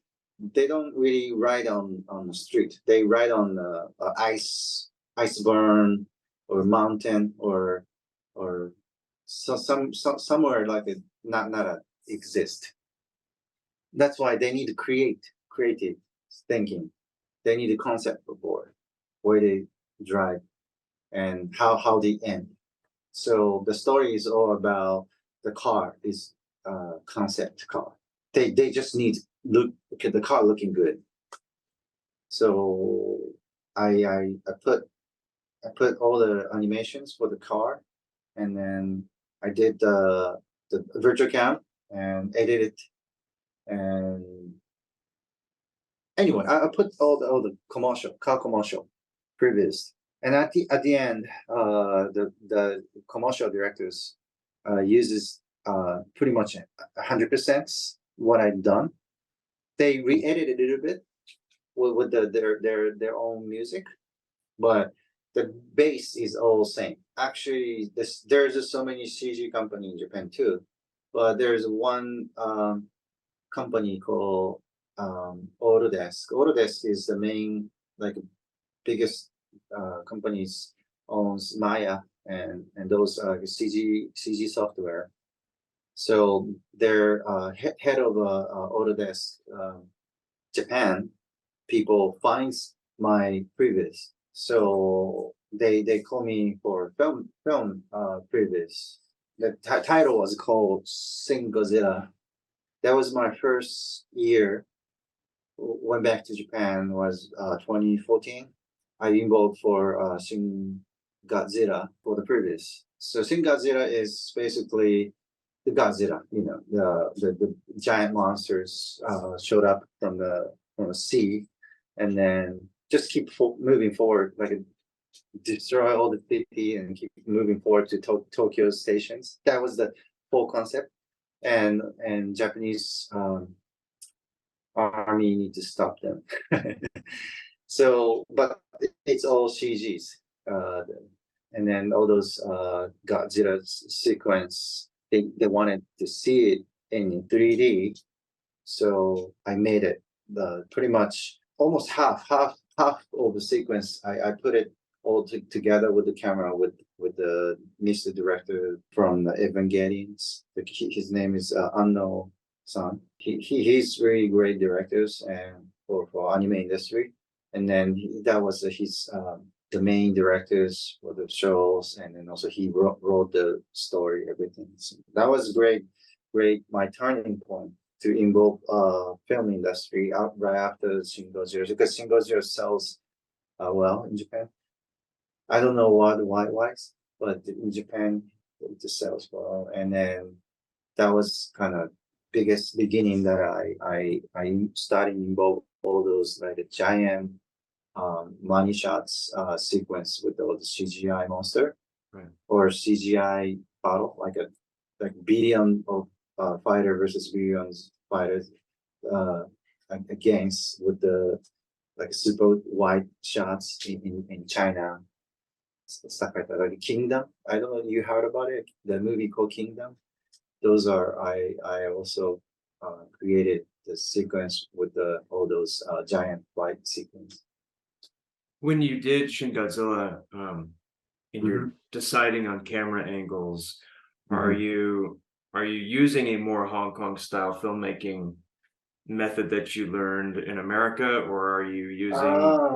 they don't really ride on the street. They ride on ice burn or mountain or somewhere like it not exist. That's why they need to creative thinking. They need a concept board where they drive and how they end. So the story is all about the car is concept car. They just need look at the car looking good. So I put all the animations for the car, and then I did the virtual cam and edited it. And anyway, I put all the car commercial previous, and at the end, the commercial directors uses pretty much 100% what I've done. They re-edited a little bit with their own music, but the base is all same. Actually, there's just so many CG company in Japan too, but there's one company called Autodesk. Autodesk is the main biggest companies owns Maya and those CG software. So their head of Autodesk Japan people finds my PreVis. So they call me for film PreVis. The title was called Shin Godzilla. That was my first year. Went back to Japan was 2014. I involved for Shin Godzilla for the PreVis. So Shin Godzilla is basically the Godzilla, the giant monsters showed up from the sea, and then just keep moving forward, destroy all the city and keep moving forward to Tokyo stations. That was the full concept, and Japanese army need to stop them. So, but it's all CGs, and then all those Godzilla sequence. They wanted to see it in 3D, so I made it pretty much almost half of the sequence. I put it all together with the camera with the Mr. Director from the Evangelions. His name is Anno-san. He's really great directors and for anime industry. And then that was his the main directors for the shows, and then also he wrote the story, everything. So that was great, my turning point to involve film industry right after Shin Godzilla, because Shin Godzilla sells well in Japan. I don't know why, but in Japan it just sells well, and then that was kind of biggest beginning that I started involve all those like the giant money shots sequence with all the CGI monster. or CGI battle, like billion of fighter versus billions fighters against with the like super wide shots in China, stuff like that. Like Kingdom. I don't know if you heard about it. The movie called Kingdom. Those are I also created the sequence with all those giant fight sequence. When you did Shin Godzilla, and you're deciding on camera angles, are you using a more Hong Kong style filmmaking method that you learned in America, or are you using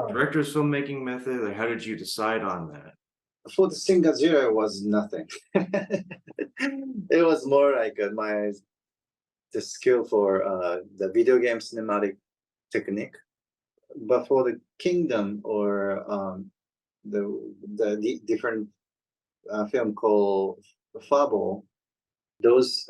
director's filmmaking method? Like, how did you decide on that? For the Shin Godzilla, it was nothing. It was more like the skill for the video game cinematic technique. But for the Kingdom or the different film called Fable, those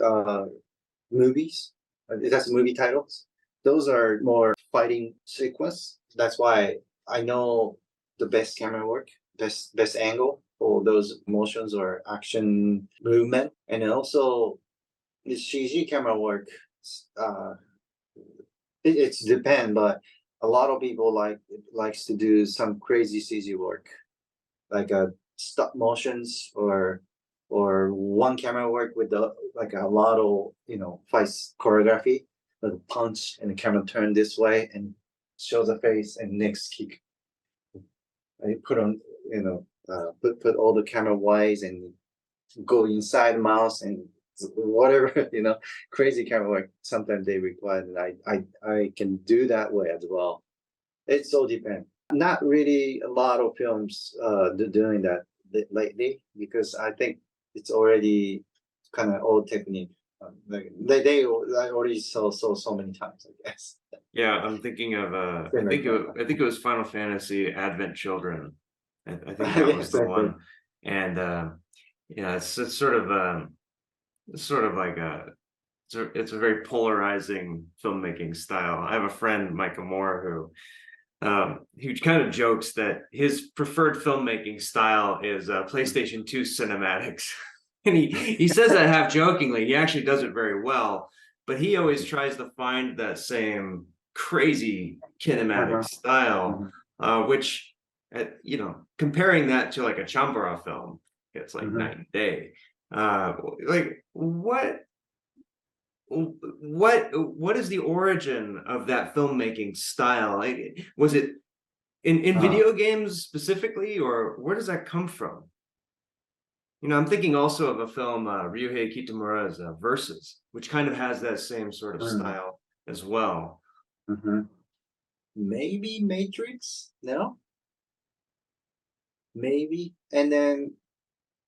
movies, it has movie titles. Those are more fighting sequence. That's why I know the best camera work, best angle for those motions or action movement, and then also the CG camera work. It's depend, but a lot of people likes to do some crazy CG work, like stop motions or one camera work with like a lot of fight choreography, like punch and the camera turn this way and shows a face and next kick. I put on put all the camera wise and go inside mouse and whatever crazy camera work sometimes they require, and I can do that way as well. It so depends. Not really a lot of films doing that lately, because I think it's already kind of old technique. Like they already saw so many times, I guess. Yeah, I'm thinking of I think it was Final Fantasy Advent Children. I think that was the one, and it's sort of like it's a very polarizing filmmaking style. I have a friend, Micah Moore, who kind of jokes that his preferred filmmaking style is PlayStation 2 cinematics. And he says that half jokingly. He actually does it very well, but he always tries to find that same crazy kinematic style, which comparing that to like a Chambara film, it's like night and day. Like what is the origin of that filmmaking style? Like, was it in video games specifically, or where does that come from? I'm thinking also of a film, Ryuhei Kitamura's Versus, which kind of has that same sort of style as well. Maybe Matrix? No? Maybe. And then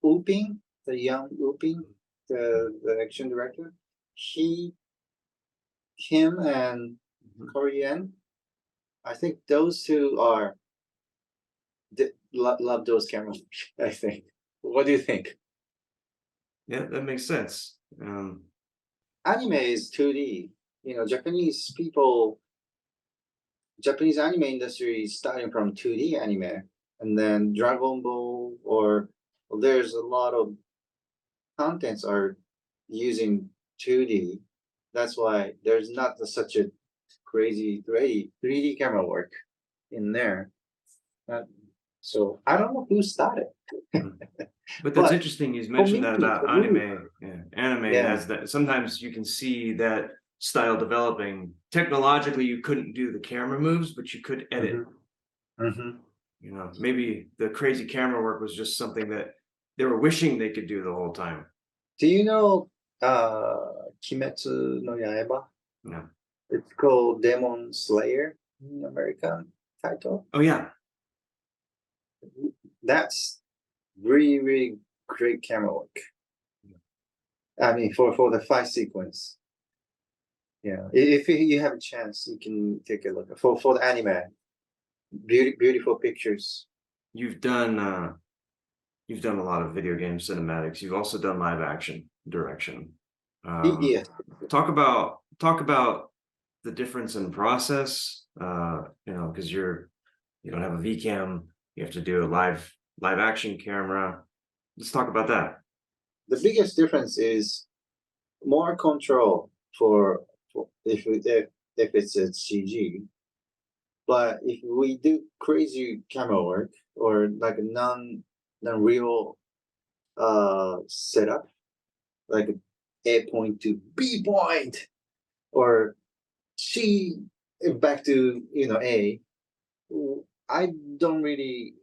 Uping, the young Uping, the action director, him and Korean, I think those two love those cameras, I think. What do you think? Yeah, that makes sense. Anime is 2D. Japanese anime industry is starting from 2D anime, and then Dragon Ball, or there's a lot of contents are using 2D. That's why there's not such a crazy 3D camera work in there. So I don't know who started. But that's interesting. You mentioned that about anime. Anime has that. Sometimes you can see that style developing. Technologically, you couldn't do the camera moves, but you could edit. Maybe the crazy camera work was just something that they were wishing they could do the whole time. Do you know Kimetsu no Yaiba? No. It's called Demon Slayer in American title. Oh yeah. That's really, really great camera work. I mean, for the fight sequence. Yeah, if you have a chance, you can take a look for the anime. Beautiful pictures. You've done a lot of video game cinematics. You've also done live action direction. Yes. Talk about the difference in process. Because you don't have a VCam, you have to do a live action camera. Let's talk about that. The biggest difference is more control for if it's a CG. But if we do crazy camera work or like a non-real setup, like A point to B point, or C back to A, I don't really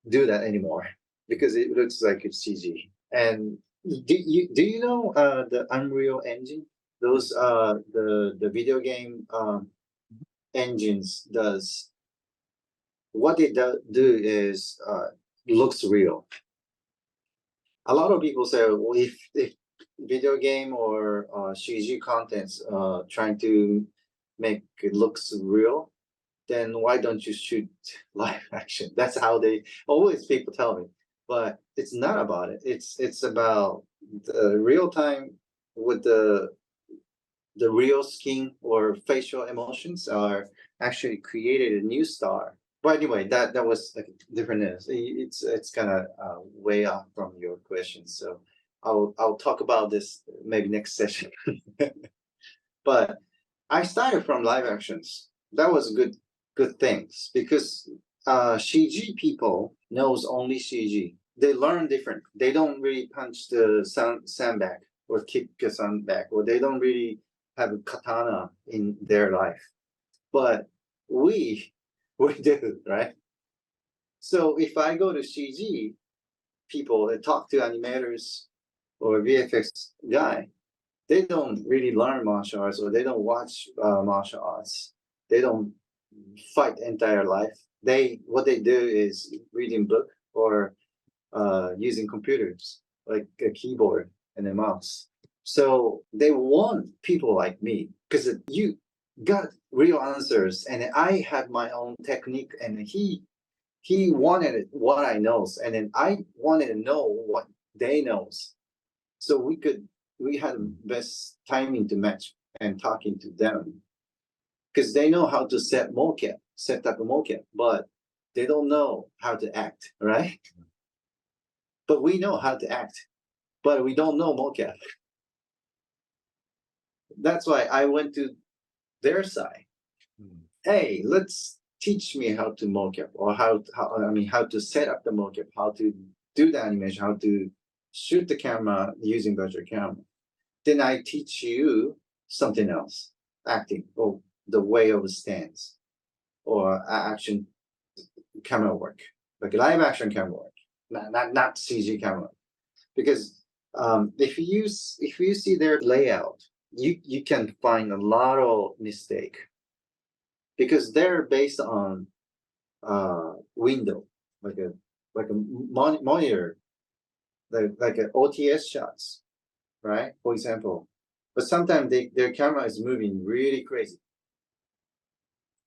do that anymore because it looks like it's CG. And do you know the Unreal Engine? Those the video game engines does what they do is looks real. A lot of people say, well, if video game or CG contents trying to make it looks real, then why don't you shoot live action? That's how they always people tell me. But it's not about it. It's about the real time with the real skin or facial emotions are actually created a new star. But anyway, that was like different news. It's kind of way off from your question. So I'll talk about this maybe next session. But I started from live actions. That was good things because CG people knows only CG. They learn different. They don't really punch the sandbag or kick a sandbag, or they don't really have a katana in their life. But we do, right? So if I go to CG people and talk to animators or VFX guy, they don't really learn martial arts, or they don't watch martial arts. They don't fight entire life. What they do is reading book or using computers like a keyboard and a mouse. So they want people like me because you got real answers, and I had my own technique, and he wanted what I knows, and then I wanted to know what they knows. So we had best timing to match and talking to them because they know how to set up a mocap, but they don't know how to act, right? But we know how to act, but we don't know mocap. That's why I went to their side. Hey, let's teach me how to mocap, or how to set up the mocap, how to do the animation, how to shoot the camera using virtual camera. Then I teach you something else, acting, or the way of the stance, or action camera work, like live action camera work, not CG camera work. Because if you see their layout, you can find a lot of mistake because they're based on window, like a monitor, like an OTS shots, right? For example, but sometimes their camera is moving really crazy.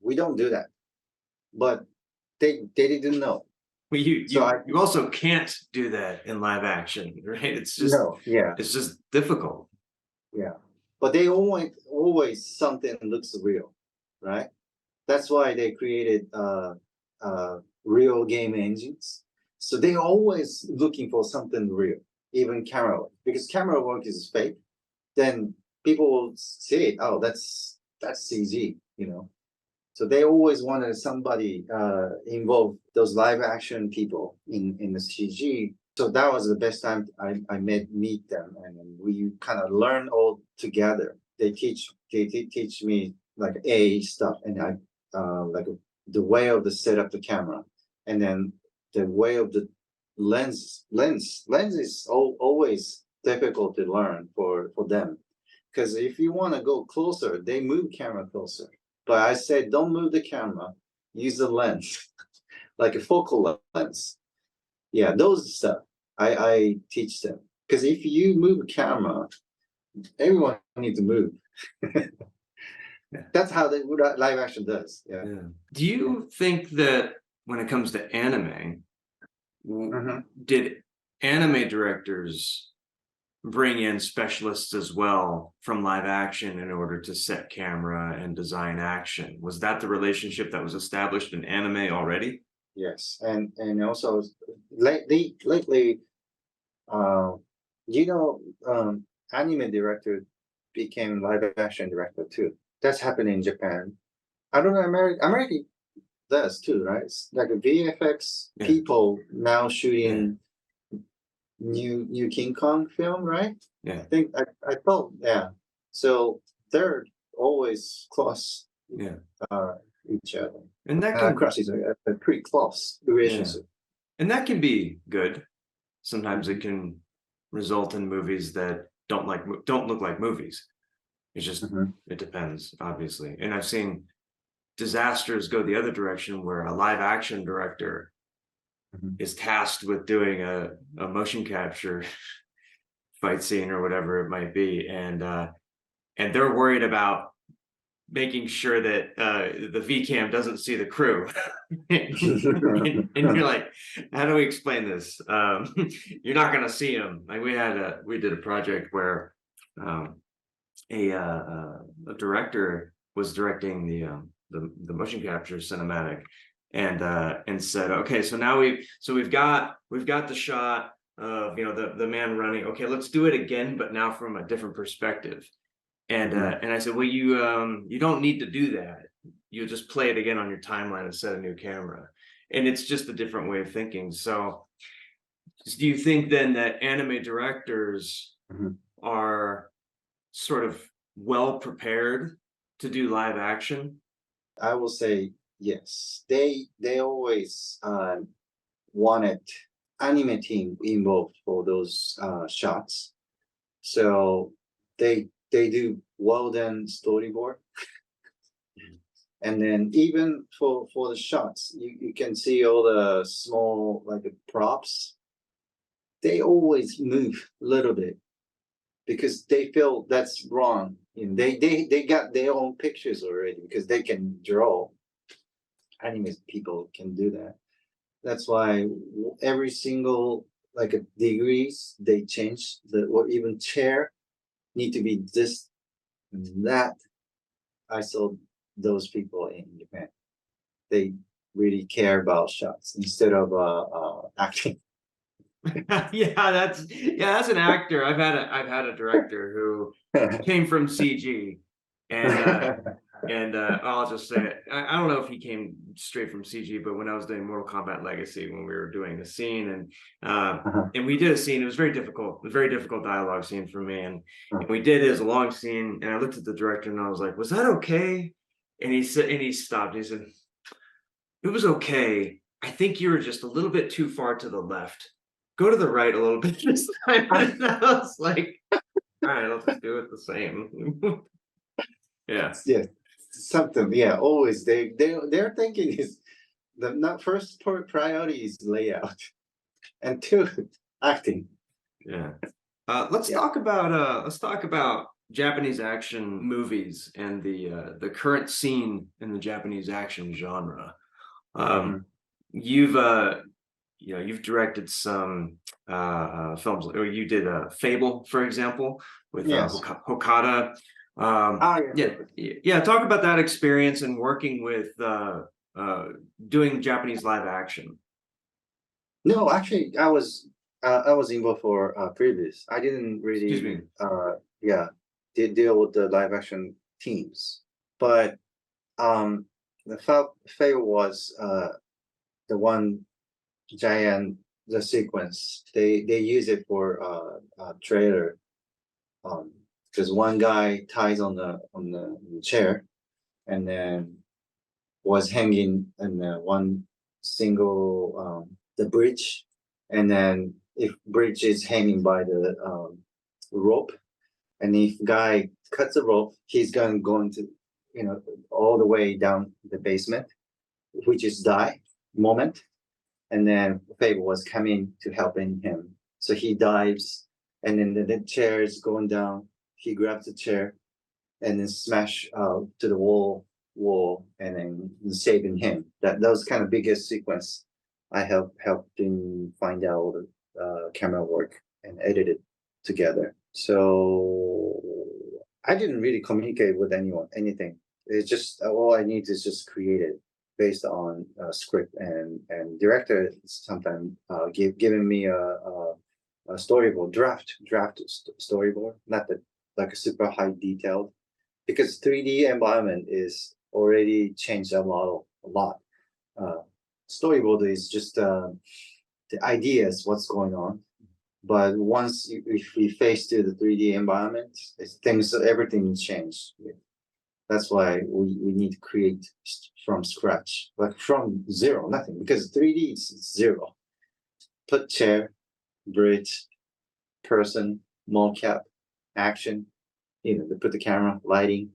We don't do that, but they didn't know. Well, you also can't do that in live action, right? It's just it's just difficult. Yeah, but they always something looks real, right? That's why they created real game engines. So they always looking for something real, even camera work, because camera work is fake. Then people will say, "Oh, that's CG," So they always wanted somebody involve those live action people in the CG. So that was the best time I meet them, and we kind of learn all together. They teach me like stuff, and I like the way of the set up the camera, and then the way of the lens is always difficult to learn for them, because if you want to go closer, they move camera closer. But I said, don't move the camera, use the lens, like a focal lens. Yeah, those stuff I teach them. Because if you move a camera, everyone needs to move. That's how the live action does. Yeah. Do you think that when it comes to anime, did anime directors bring in specialists as well from live action in order to set camera and design action? Was that the relationship that was established in anime already? Yes, and also lately Uh, you know, anime director became live action director too. That's happening in Japan. I don't know, America does too, right? It's like a VFX Yeah. people now Yeah. shooting new King Kong film, right? Yeah. I think I thought, yeah. So they're always close Yeah. each other. And that can Across is a pretty close yeah. relationship. And that can be good. Sometimes it can result in movies that don't look like movies. It's just it depends, obviously. And I've seen disasters go the other direction where a live action director is tasked with doing a motion capture fight scene or whatever it might be, and they're worried about making sure that the VCam doesn't see the crew. And you're like, how do we explain this? You're not going to see them. Like we did a project where a director was directing the motion capture cinematic, and said, okay, so now we've got the shot of the man running. Okay, let's do it again, but now from a different perspective. And I said, well, you don't need to do that. You just play it again on your timeline and set a new camera. And it's just a different way of thinking. So do you think then that anime directors are sort of well prepared to do live action? I will say yes. They always wanted anime team involved for those shots. So they do well done storyboard. And then even for the shots, you can see all the small like props. They always move a little bit because they feel that's wrong. And they got their own pictures already because they can draw. Anime people can do that. That's why every single like a degrees they change or even chair need to be this and that. I saw those people in Japan. They really care about shots instead of acting. Yeah, that's an actor. I've had a director who came from CG, and I'll just say it. I don't know if he came straight from CG, but when I was doing Mortal Kombat Legacy, when we were doing a scene, and we did a scene, it was very difficult. It was a very difficult dialogue scene for me, and we did it as a long scene. And I looked at the director and I was like, "Was that okay?" And he said, and he stopped. And he said, "It was okay. I think you were just a little bit too far to the left. Go to the right a little bit this time." And I was like, all right, I'll just do it the same. Yeah. Yeah, something. Yeah, always their thinking is the not first priority is layout, and two acting. Yeah. Let's talk about Japanese action movies and the current scene in the Japanese action genre. You've you've directed some films, or you did Fable, for example, with Yes. Hokata. Yeah. Talk about that experience and working with doing Japanese live action. No, actually, I was involved for previous. I didn't Excuse really me. yeah did deal with the live action teams, but the fail was the one giant the sequence they use it for trailer because one guy ties on the chair and then was hanging in one single the bridge, and then if bridge is hanging by the rope, and if guy cuts the rope, he's going to all the way down the basement, which is die moment, and then Fable was coming to helping him, so he dives, and then the chair is going down. He grabs the chair and then smash to the wall and then saving him. That was kind of biggest sequence. I helped him find out camera work and edit it together. So I didn't really communicate with anything. It's just all I need is just create it based on script, and director sometimes giving me storyboard, draft storyboard, not the like a super high detailed, because 3D environment is already changed a lot. Storyboard is just the ideas what's going on, but once if we face to the 3D environment, everything changed. That's why we need to create from scratch, like from zero, nothing, because 3D is zero. Put chair, bridge, person, mocap, action, they put the camera, lighting.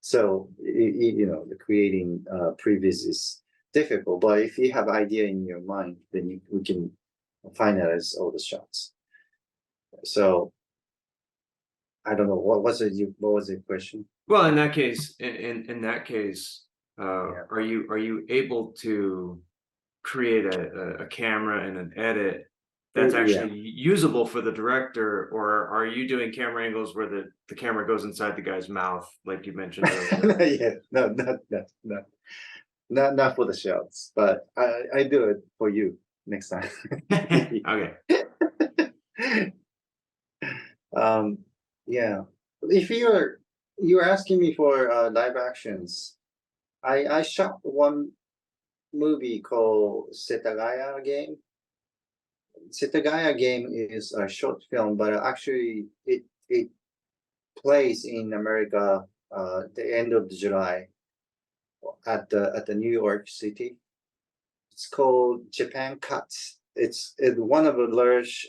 So, the creating PreVis is difficult, but if you have idea in your mind, then we can finalize all the shots. So, I don't know, what was the question? Well, in that case, are you able to create a camera and an edit that's actually usable for the director, or are you doing camera angles where the camera goes inside the guy's mouth, like you mentioned earlier? Yeah, no, not for the shots, but I do it for you next time. Okay. Yeah. If you're asking me for live actions, I shot one movie called Setagaya Game. Setagaya Game is a short film, but actually it plays in America the end of July at the New York City. It's called Japan Cuts. It's one of the large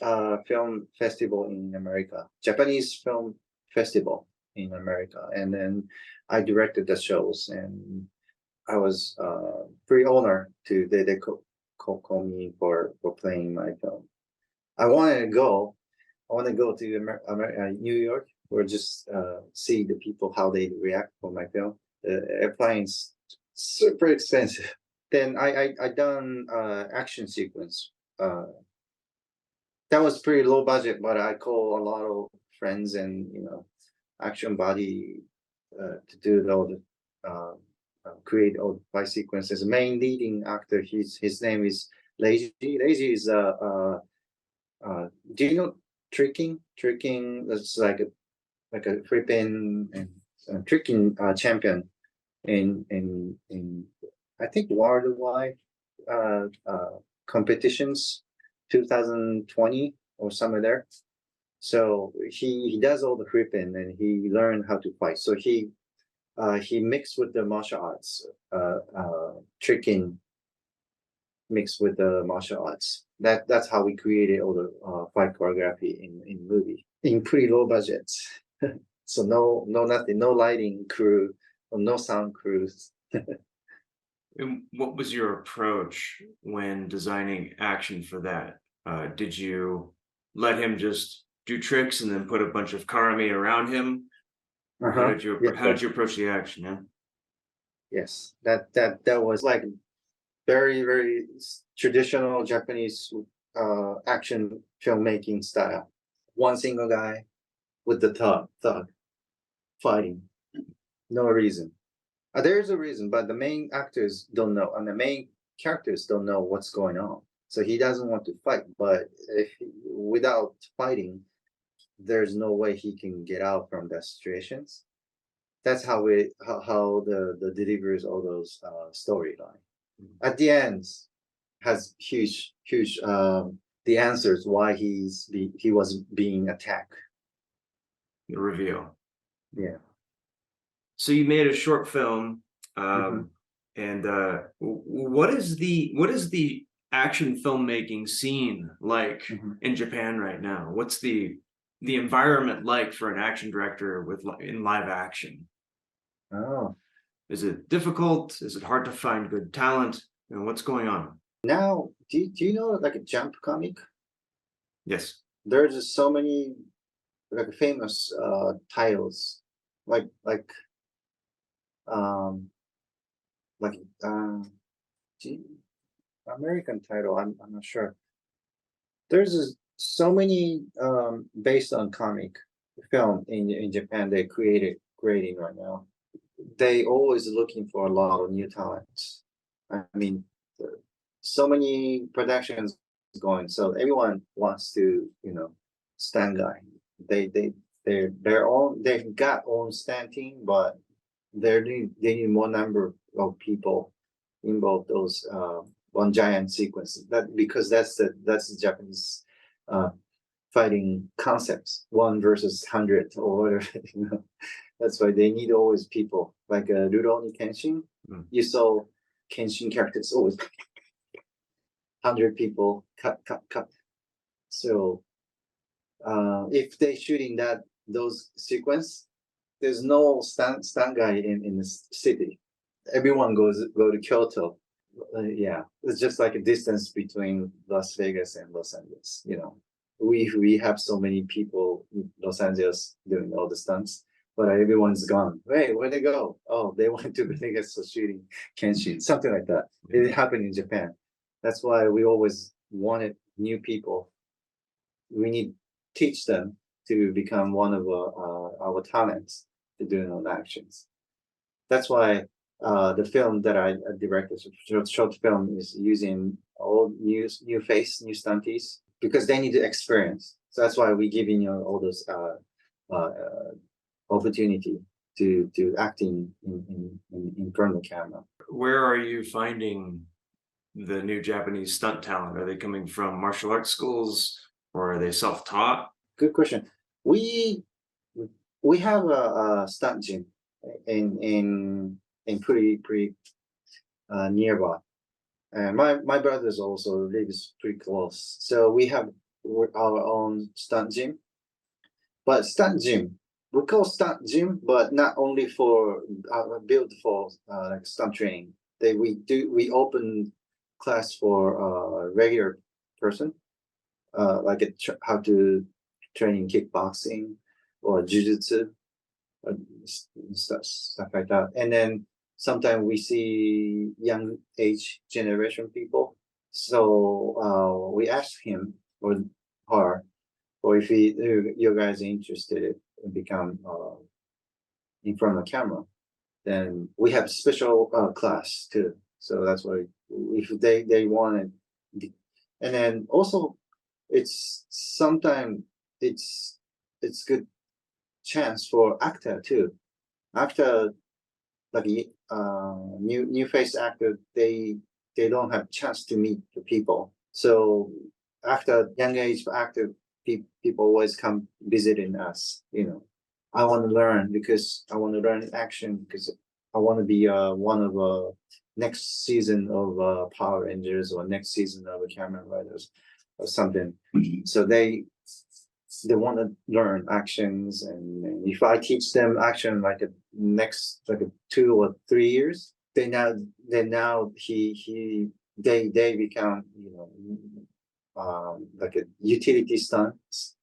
film festival in America, Japanese film festival in America. And then I directed the shows, and I was pre-owner to they call me for playing my film. I want to go to New York, or just see the people how they react for my film. The airplane's super expensive. Then I done action sequence. That was pretty low budget, but I call a lot of friends and action body to do all the create all the fight sequences. The main leading actor, his name is Lazy. Lazy is do you know tricking? Tricking, that's like a flipping and tricking champion in I think worldwide competitions 2020 or somewhere there. So he does all the flipping, and he learned how to fight. So he mixed with the martial arts, tricking mixed with the martial arts. That's how we created all the fight choreography in movie in pretty low budgets. So no nothing, no lighting crew, or no sound crews. And what was your approach when designing action for that? Did you let him just do tricks and then put a bunch of Karame around him? Or how did you approach the action? Yeah. Yes, that was like very, very traditional Japanese action filmmaking style. One single guy with the thug fighting, no reason. There's a reason, but the main actors don't know, and the main characters don't know what's going on. So he doesn't want to fight, but without fighting, there's no way he can get out from the situations. That's how the delivers all those storyline. At the end, has huge the answers why he was being attacked. The reveal. Yeah. So you made a short film, and what is the action filmmaking scene like in Japan right now? What's the environment like for an action director in live action? Oh, is it difficult? Is it hard to find good talent? What's going on now? Do you know like a Jump comic? Yes. There's just so many like famous titles, like American title. I'm not sure. There's so many based on comic film in Japan. They creating right now. They always looking for a lot of new talents. I mean, so many productions going. So everyone wants to, stand guy. They're their own. They've got own stand team, but they need more number of people involved. Those one giant sequence. That because that's the Japanese fighting concepts. 1 versus 100 or whatever. That's why they need always people like Rurouni Kenshin. You saw Kenshin characters always 100 people cut. So if they shooting those sequence, there's no stand guy in the city. Everyone go to Kyoto. Yeah, it's just like a distance between Las Vegas and Los Angeles. We have so many people in Los Angeles doing all the stunts, but everyone's gone. Hey, where'd they go? Oh, they went to Vegas for shooting Kenshin, something like that. It happened in Japan. That's why we always wanted new people. We need teach them to become one of our talents to doing all the actions. That's why the film that I directed, short film, is using all new face, new stunties, because they need to experience. So that's why we're giving you all those opportunity to acting in front of the camera. Where are you finding the new Japanese stunt talent? Are they coming from martial arts schools, or are they self-taught? Good question. We have a stunt gym in pretty nearby. And my brothers also lives pretty close, so we have our own stunt gym. But stunt gym, we call stunt gym, but not only for built for like stunt training. We open class for regular person, like how to train in kickboxing or jujitsu, stuff like that. And then sometimes we see young age generation people. So we ask him or her, or if you guys are interested in become in front of the camera, then we have special class too. So that's why if they want it, and then also it's sometimes it's good chance for actor too. Actor like new face actor, they don't have chance to meet the people. So after young age actor, people always come visiting us. I want to learn because I want to learn action because I want to be one of next season of Power Rangers or next season of Kamen Riders or something. So they want to learn actions, and if I teach them action like a 2 or 3 years, they become like a utility stunts.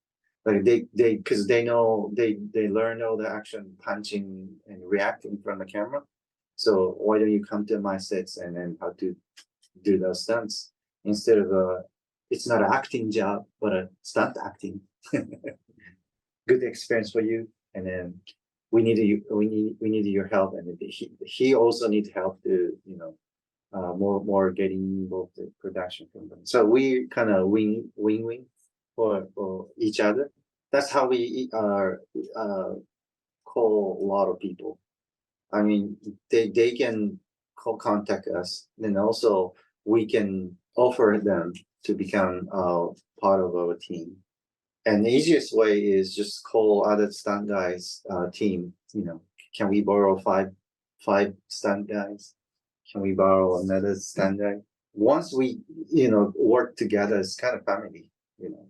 Like they because they know they learn all the action, punching and reacting in front of the camera. So why don't you come to my sets and then how to do those stunts instead of it's not an acting job but a stunt acting. Good experience for you, and then we need your help, and he also needs help to more getting involved in production from them. So we kind of win for each other. That's how we call a lot of people. I mean, they can contact us, and also we can offer them to become part of our team. And the easiest way is just call other stunt guys team. Can we borrow five stunt guys? Can we borrow another stunt guy? Once we work together, it's kind of family.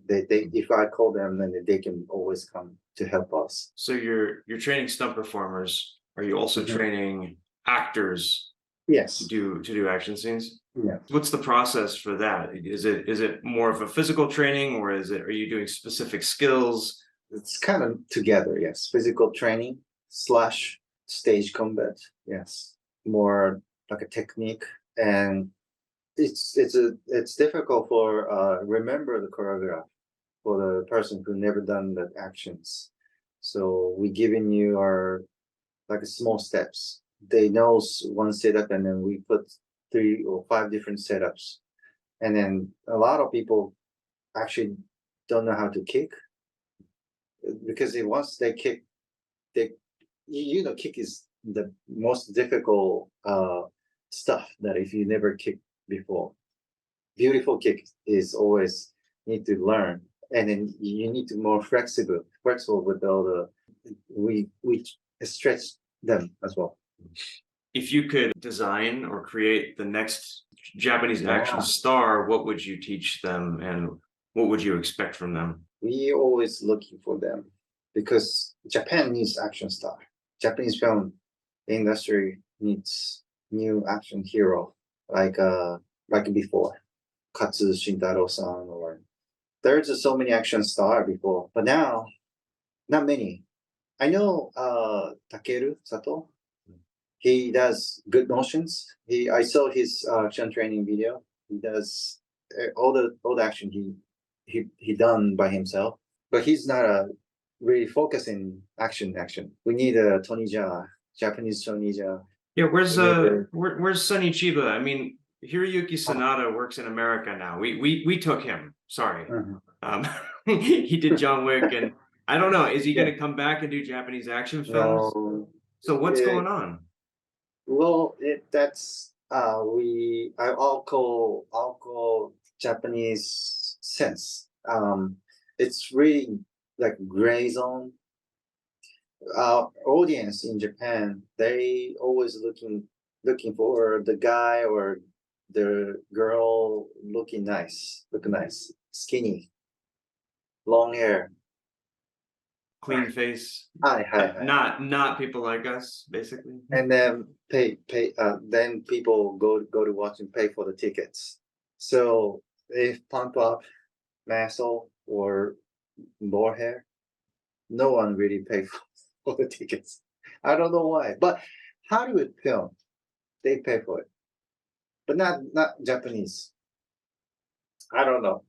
They if I call them, then they can always come to help us. So you're training stunt performers. Are you also training actors? Yes. To do action scenes? Yeah. What's the process for that? Is it more of a physical training, or are you doing specific skills? It's kind of together, yes. Physical training / stage combat, yes. More like a technique, and it's difficult for remember the choreograph for the person who never done the actions. So we giving you our like a small steps. They know one setup, and then we put 3 or 5 different setups And then a lot of people actually don't know how to kick, because once they kick, they kick is the most difficult stuff that if you never kicked before. Beautiful kick is always need to learn, and then you need to more flexible with all the we stretch them as well. If you could design or create the next Japanese action Yeah. star, what would you teach them and what would you expect from them? We always looking for them because Japan needs action star. Japanese film industry needs new action hero like before Katsu Shintaro-san, or there's so many action star before, but now not many. I know Takeru Sato. He does good motions. I saw his action training video. He does all the action he done by himself, but he's not really focusing action. We need a Tony Jaa, Japanese Tony Jaa. Yeah, where's Sonny Chiba? I mean, Hiroyuki Sanada works in America now. We took him. Sorry. He did John Wick, and I don't know. Is he going to come back and do Japanese action films? No. So what's going on? Well, that's I'll call Japanese sense. It's really like gray zone. Audience in Japan, they always looking for the guy or the girl looking nice, skinny, long hair, Clean face. Hi. Not people like us, basically. And then then people go to watch and pay for the tickets. So if pump up muscle or more hair, no one really pay for the tickets. I don't know why, but Hollywood film, they pay for it, but not Japanese. I don't know.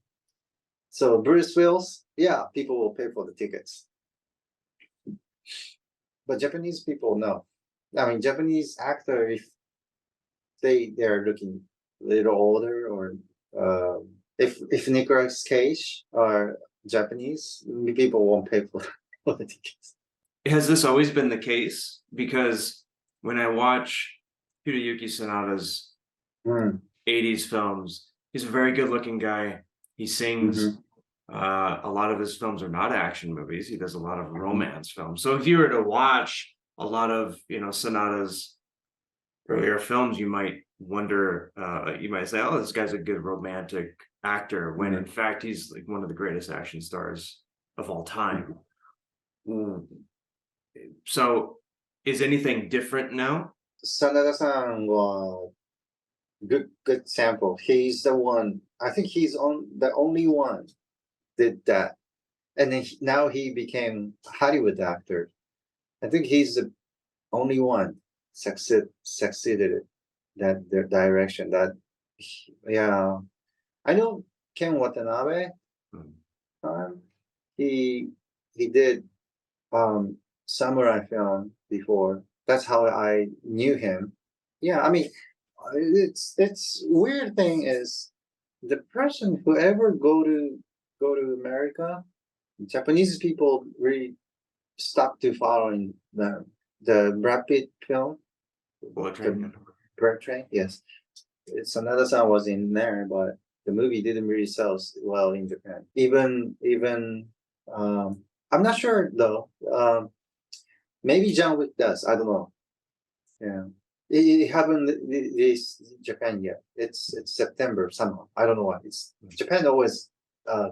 So Bruce Willis, yeah, people will pay for the tickets, but Japanese people, no. I mean, Japanese actor, if they're looking a little older, or if Nicolas Cage are Japanese, people won't pay for the tickets. Has this always been the case? Because when I watch Hiroyuki Sanada's 80s films, he's a very good-looking guy. He sings. A lot of his films are not action movies. He does a lot of romance films. So if you were to watch a lot of Sanada's earlier films, you might wonder, you might say, oh, this guy's a good romantic actor, when in fact he's like one of the greatest action stars of all time. So is anything different now? Sanada-san was good sample. He's the one. I think he's the only one did that, and then now he became a Hollywood actor. I think he's the only one succeeded it, that their direction. That yeah, I know Ken Watanabe. He did samurai film before. That's how I knew him. Yeah, I mean, it's weird thing is the person who ever go to America, Japanese people really stuck to following the rapid film. Bullet Train. Bullet Train, yes. It's another song was in there, but the movie didn't really sell well in Japan. Even I'm not sure though. Maybe John Wick does. I don't know. Yeah, it haven't released Japan yet. It's September somehow. I don't know why. It's Japan always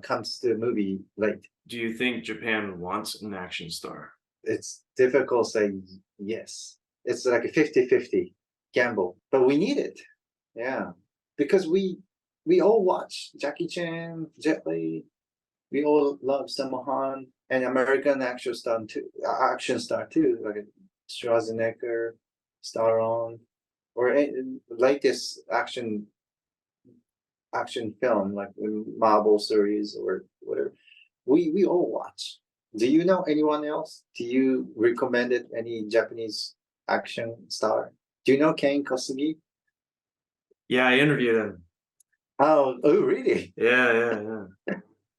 comes to the movie late. Do you think Japan wants an action star? It's difficult saying yes. It's like a 50-50 gamble, but we need it. Yeah, because we all watch Jackie Chan, Jet Li. We all love Sammo Hung and American action star too, like Schwarzenegger, Stallone, or latest action film like Marvel series or whatever. We all watch. Do you know anyone else? Do you recommend it? Any Japanese action star? Do you know Ken Kosugi? Yeah, I interviewed him. Oh, really? Yeah.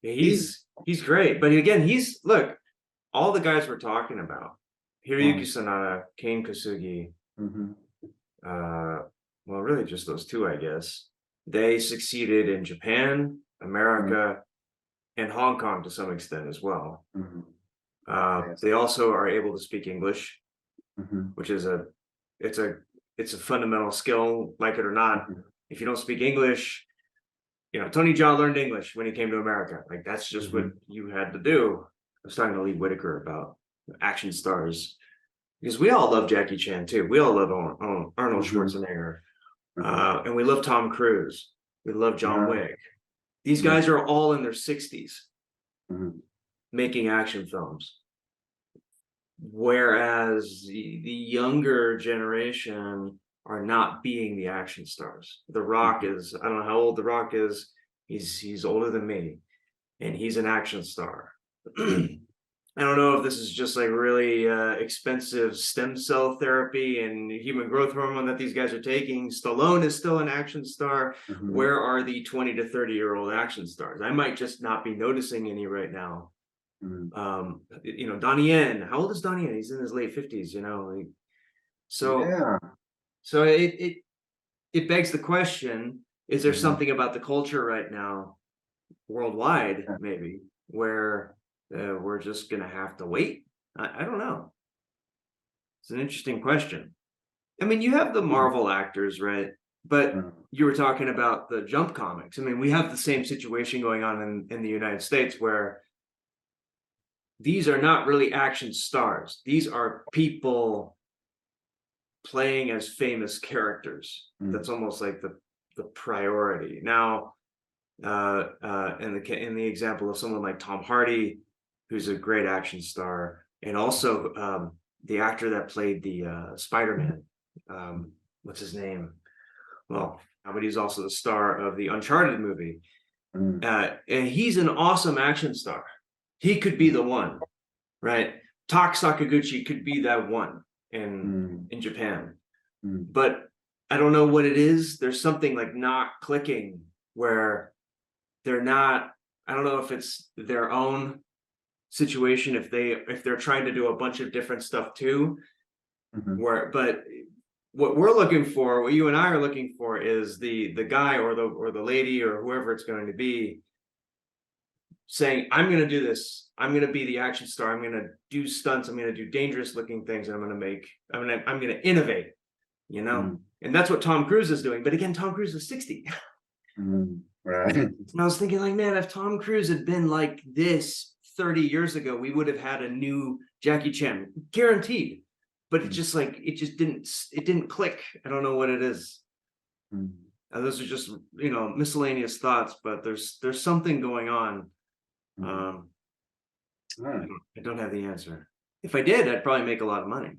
He's He's great. But again, look, all the guys we're talking about, Hiroyuki um, Sanada, Kane Kosugi, mhm, well, really just those two, I guess. They succeeded in Japan, mhm, America, and Hong Kong to some extent as well. mhm. Yes. They also are able to speak English, Mhm, which is it's a it's a fundamental skill, like it or not. mhm, If you don't speak English, Tony Jaa learned English when he came to America. Like that's just what mhm, you had to do. I was talking to Lee Whitaker about action stars because we all love Jackie Chan too. We all love Arnold mhm, Schwarzenegger, mhm. and we love Tom Cruise. We love John Uh, Wick. These mhm, guys are all in their 60s mhm, making action films. Whereas the younger generation are not being the action stars. The Rock mhm, is, I don't know how old The Rock is. He's older than me, and he's an action star. I don't know if this is just like really expensive stem cell therapy and human growth hormone that these guys are taking. Stallone is still an action star. mhm, Where are the 20 to 30-year-old action stars? I might just not be noticing any right now. mhm. Donnie Yen. How old is Donnie Yen? He's in his late 50s, So Yeah. so it begs the question, is there Mhm. something about the culture right now, worldwide, maybe, where we're just gonna have to wait? I don't know. It's an interesting question. I mean, you have the Mhm, Marvel actors, right? But mhm, you were talking about the Jump comics. I mean, we have the same situation going on in the United States where these are not really action stars. These are people playing as famous characters. mhm, That's almost like the priority. Now, in the example of someone like Tom Hardy, who's a great action star, and also the actor that played the Spider-Man, what's his name? Well, but he's also the star of the Uncharted movie, mhm, and he's an awesome action star. He could be the one, right? Tak Sakaguchi could be that one in mhm, in Japan, mhm, but I don't know what it is. There's something like not clicking where they're not. I don't know if it's their own situation, if they're trying to do a bunch of different stuff too. mhm, But what we're looking for, what you and I are looking for, is the guy or the lady or whoever it's going to be saying, I'm going to do this. I'm going to be the action star. I'm going to do stunts. I'm going to do dangerous looking things. And I'm going to innovate, you know? mhm, And that's what Tom Cruise is doing. But again, Tom Cruise is 60. mhm. Right. And I was thinking, like, man, if Tom Cruise had been like this 30 years ago, we would have had a new Jackie Chan, guaranteed. But Mhm, it just didn't click. I don't know what it is. mhm, And those are just, miscellaneous thoughts, but there's something going on. mhm. Um, Alright. I don't have the answer. If I did, I'd probably make a lot of money.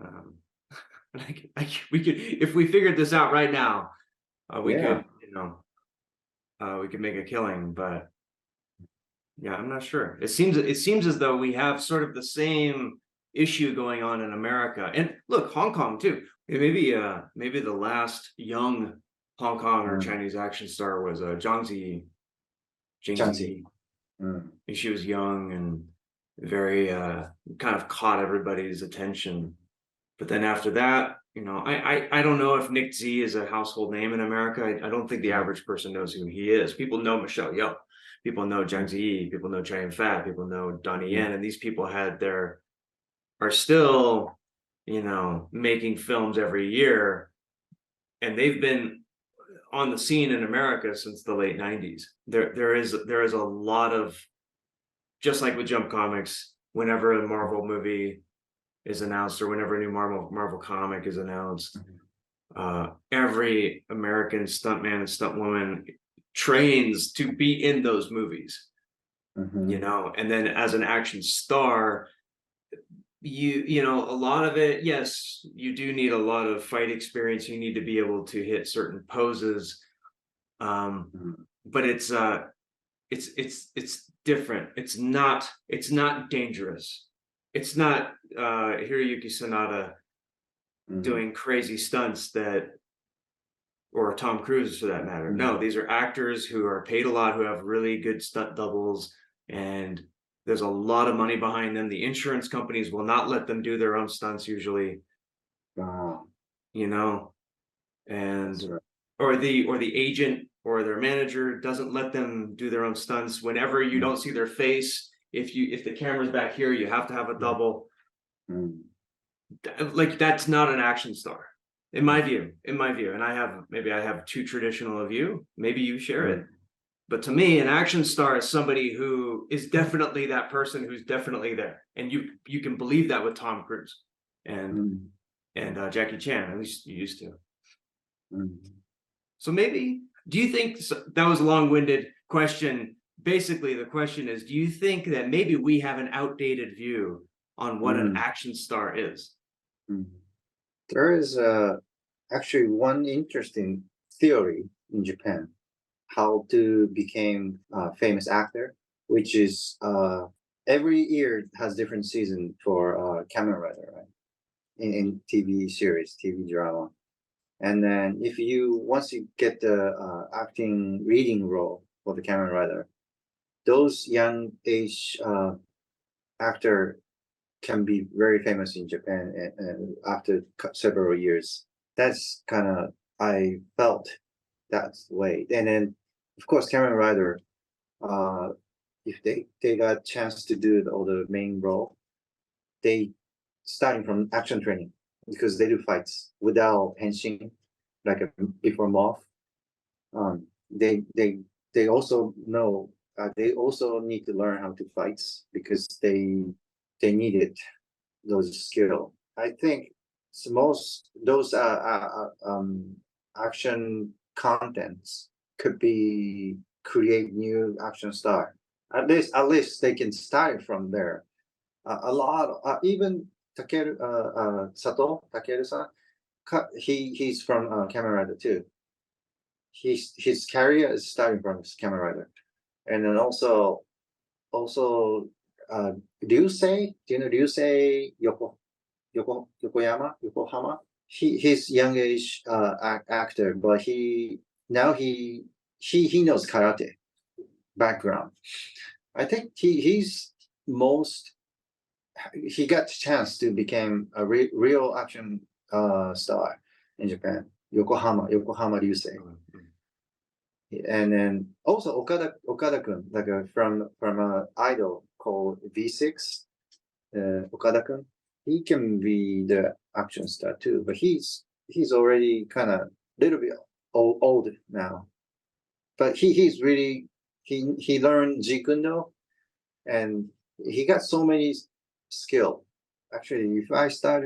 Um, we could, if we figured this out right now, we Yeah. could, we could make a killing. But yeah, I'm not sure. It seems as though we have sort of the same issue going on in America, and look, Hong Kong too. Maybe the last young Hong Kong or Mm. Chinese action star was Zhang Ziyi. Jing Chansey. Ziyi. Mm. She was young and very kind of caught everybody's attention. But then after that, I don't know if Nick Z is a household name in America. I don't think the Mm. average person knows who he is. People know Michelle Yeoh, people know Zhang Ziyi, people know Chai Fat, people know Donnie Mm. Yen, and these people are still, making films every year, and they've been on the scene in America since the late 90s. There is a lot of, just like with Jump Comics, whenever a Marvel movie is announced or whenever a new Marvel comic is announced, every American stuntman and stuntwoman trains to be in those movies, Mhm. and then as an action star, a lot of it, yes, you do need a lot of fight experience. You need to be able to hit certain poses, Mhm. but it's different. It's not dangerous. It's not Hiroyuki Sanada Mhm. doing crazy stunts that or Tom Cruise for that matter. No, these are actors who are paid a lot, who have really good stunt doubles, and there's a lot of money behind them. The insurance companies will not let them do their own stunts usually, Wow. you know, and That's right. or the agent or their manager doesn't let them do their own stunts. Whenever you don't see their face, if the camera's back here, you have to have a double. Like, that's not an action star, in my view. And maybe I have too traditional a view. Maybe you share it. But to me, an action star is somebody who is definitely that person who's definitely there, and you can believe that with Tom Cruise and Jackie Chan. At least you used to. So maybe, do you think that was a long-winded question? Basically, the question is, do you think that maybe we have an outdated view on what an action star is? There is actually one interesting theory in Japan how to become a famous actor, which is every year has different season for Kamen Rider, right? In TV series, TV drama. And then once you get the acting reading role for the Kamen Rider, those young age actor can be very famous in Japan and after several years. That's kind of, I felt that's the way. And then, of course, Kamen Rider, if they got chance to do all the main role, they starting from action training because they do fights without henshin, like before Moth. They also know they also need to learn how to fight because they needed those skill. I think most those action contents could be create new action star. At least they can start from there. A lot even Takeru Sato Takeru-san, he's from Kamen Rider too. His career is starting from Kamen Rider, and then also Ryusei. Do you know Ryusei Yokohama? He's young age actor, but he knows karate background. I think he got the chance to become a real action star in Japan. Yokohama Ryusei. And then also Okada-kun, like from an idol called V6, Okada-kun. He can be the action star too, but he's already kind of little bit old now. But he's really he learned Jikundo, and he got so many skill. Actually, if I start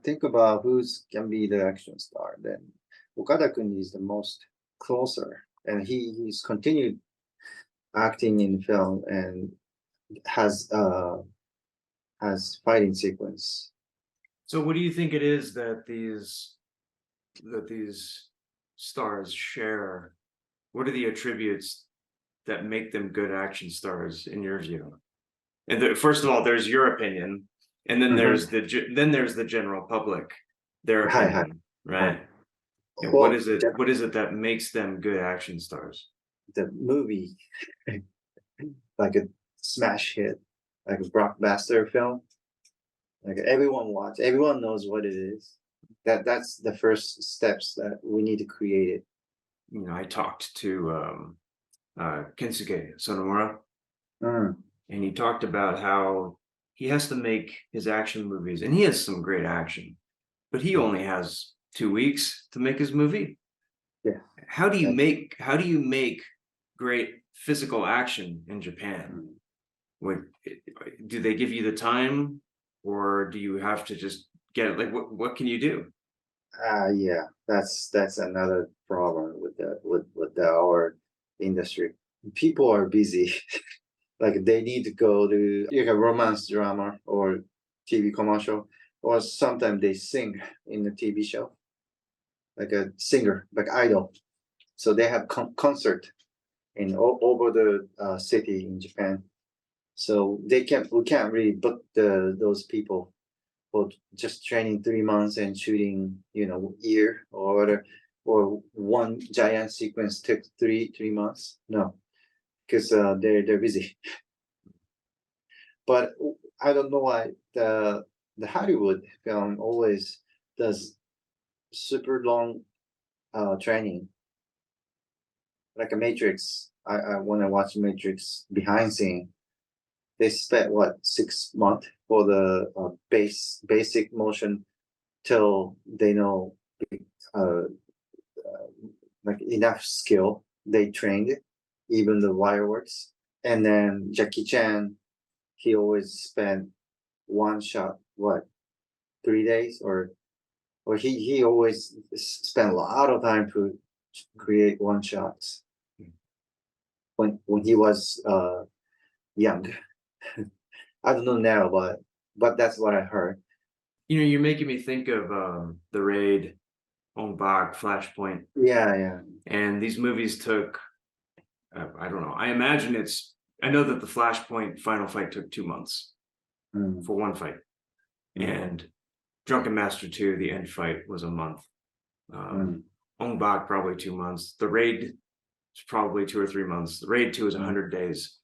think about who's can be the action star, then Okada-kun is the most closer, and he's continued acting in film and has fighting sequence. So what do you think it is that these stars share? What are the attributes that make them good action stars in your view? And first of all, there's your opinion, and then there's the general public, their opinion, right? And Well, what is it that makes them good action stars? The movie, like a smash hit, like a blockbuster film, like everyone knows what it is. That's the first steps that we need to create it. You know, I talked to Kensuke Sonomura, and he talked about how he has to make his action movies, and he has some great action, but he only has 2 weeks to make his movie. Yeah. How do you make great physical action in Japan? Do they give you the time, or do you have to just get it? Like, what can you do? Yeah, that's another problem with our industry. People are busy. Like they need to go to like a romance drama or TV commercial, or sometimes they sing in the TV show, like a singer, like idol. So they have concert in over the city in Japan. So we can't really book those people for just training 3 months and shooting, year or whatever. or one giant sequence took three months. No, because they're busy. But I don't know why the Hollywood film always does super long training, like a Matrix. I when I watch Matrix behind scene, they spent what 6 months for the basic motion till they know uh, like enough skill. They trained it, even the wire works. And then Jackie Chan, he always spent one shot, what, 3 days, or he always spent a lot of time to create one shots when he was young. I don't know now, but that's what I heard. You know, you're making me think of The Raid, Ong Bak, Flashpoint. Yeah. And these movies took, I don't know. I imagine I know that the Flashpoint final fight took 2 months for one fight. And Drunken Master 2, the end fight, was a month. Ong Bak, probably 2 months. The Raid is probably 2 or 3 months. The Raid 2 is 100 days.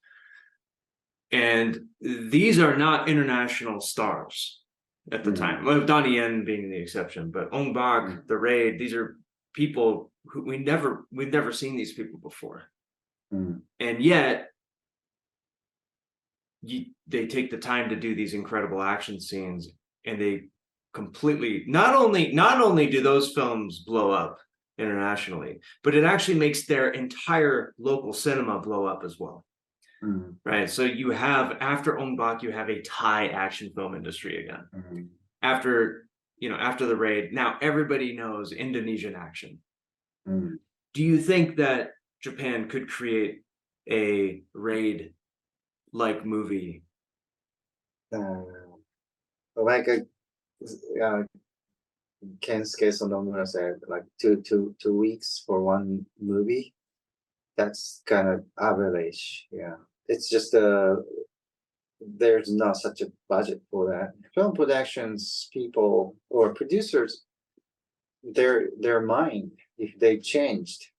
And these are not international stars at the time. Well, Donnie Yen being the exception, but Ong Bak, The Raid, these are people who we've never seen these people before. And yet they take the time to do these incredible action scenes, and they completely not only do those films blow up internationally, but it actually makes their entire local cinema blow up as well. Right. So you have, after Ong Bak, you have a Thai action film industry again. After The Raid, now everybody knows Indonesian action. Do you think that Japan could create a Raid like movie? Like Kensuke Sonomura said, like two weeks for one movie. That's kind of average. Yeah, it's just there's not such a budget for that. Film productions people or producers, their mind, if they changed,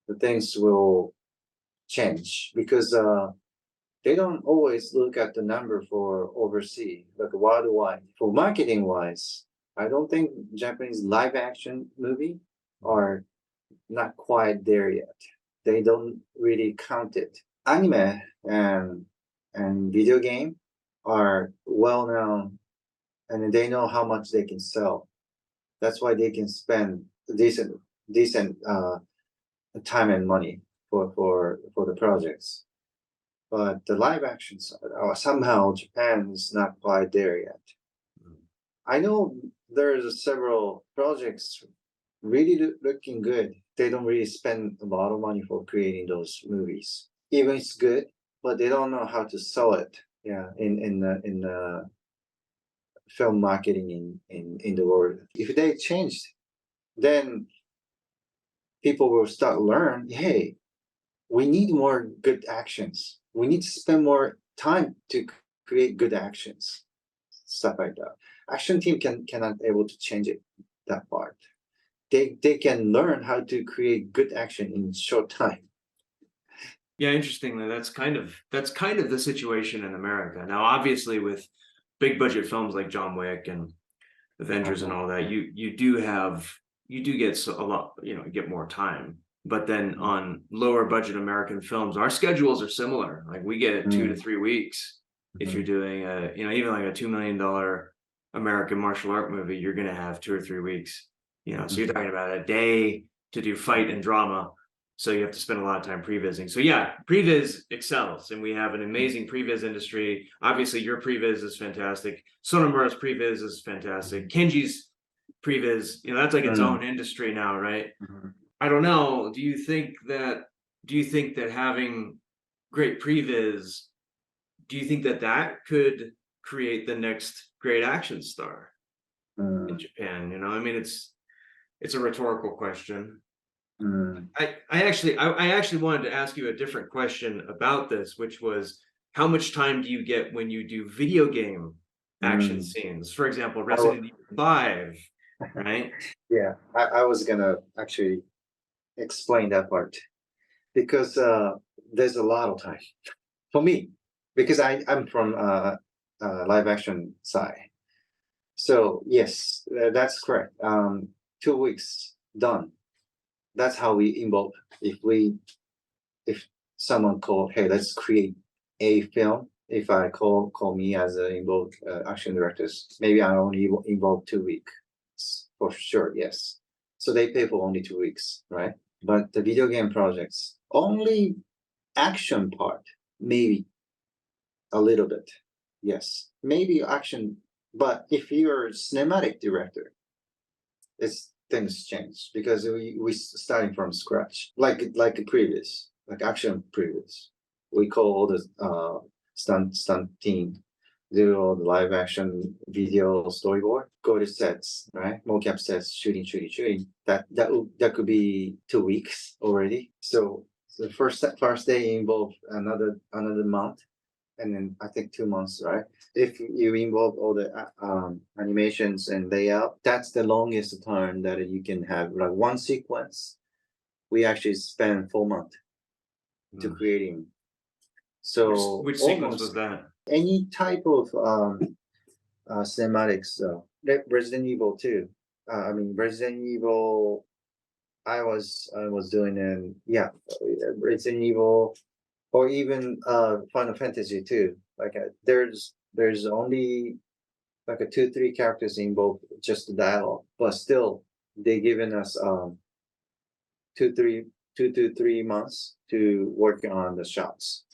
the things will change, because they don't always look at the number for overseas, like worldwide. For marketing wise, I don't think Japanese live action movie are not quite there yet. They don't really count it. Anime and video game are well known, and they know how much they can sell. That's why they can spend decent time and money for the projects. But the live actions, somehow Japan is not quite there yet. I know there's several projects really looking good. They don't really spend a lot of money for creating those movies. Even it's good, but they don't know how to sell it. Yeah, in the film marketing in the world. If they changed, then people will start learn. Hey, we need more good actions. We need to spend more time to create good actions, stuff like that. Action team cannot able to change it, that part. They can learn how to create good action in short time. Yeah, interestingly, that's kind of the situation in America now. Obviously, with big budget films like John Wick and Avengers and all that, you do get a lot, get more time. But then on lower budget American films, our schedules are similar. Like we get it 2 to 3 weeks. If you're doing even like a $2 million American martial art movie, you're going to have 2 or 3 weeks. So you're talking about a day to do fight and drama. So you have to spend a lot of time pre-vising. So yeah, PreVis excels, and we have an amazing PreVis industry. Obviously, your PreVis is fantastic. Sonomura's PreVis is fantastic. Kenji's PreVis, that's like its own industry now, right? I don't know. Do you think that having great PreVis, do you think that could create the next great action star in Japan? I mean, it's a rhetorical question. I actually wanted to ask you a different question about this, which was, how much time do you get when you do video game action scenes? For example, Resident Evil 5, right? Yeah, I was gonna actually explain that part because there's a lot of time for me because I'm from live action side. So yes, that's correct. 2 weeks done. That's how we involve. If someone called, hey, let's create a film. If I call me as a involved action directors, maybe I only involved 2 weeks for sure. Yes, so they pay for only 2 weeks, right? But the video game projects only action part, maybe a little bit. Yes, maybe action. But if you're a cinematic director, it's things change because we starting from scratch, like a previous, like action previous. We call all the stunt team, do all the live action video storyboard, go to sets, right? Mocap sets, shooting. That could be 2 weeks already. So the first day involved another month, and then I think 2 months, right? If you involve all the animations and layout, that's the longest time that you can have. Like one sequence, we actually spend 4 months to creating. So Which sequence was that? any type of cinematics. Resident Evil 2. I mean Resident Evil. I was doing Resident Evil, or even Final Fantasy 2. Like there's only like a 2-3 characters involved, just the dialogue, but still they given us 2 to 3 months to work on the shots.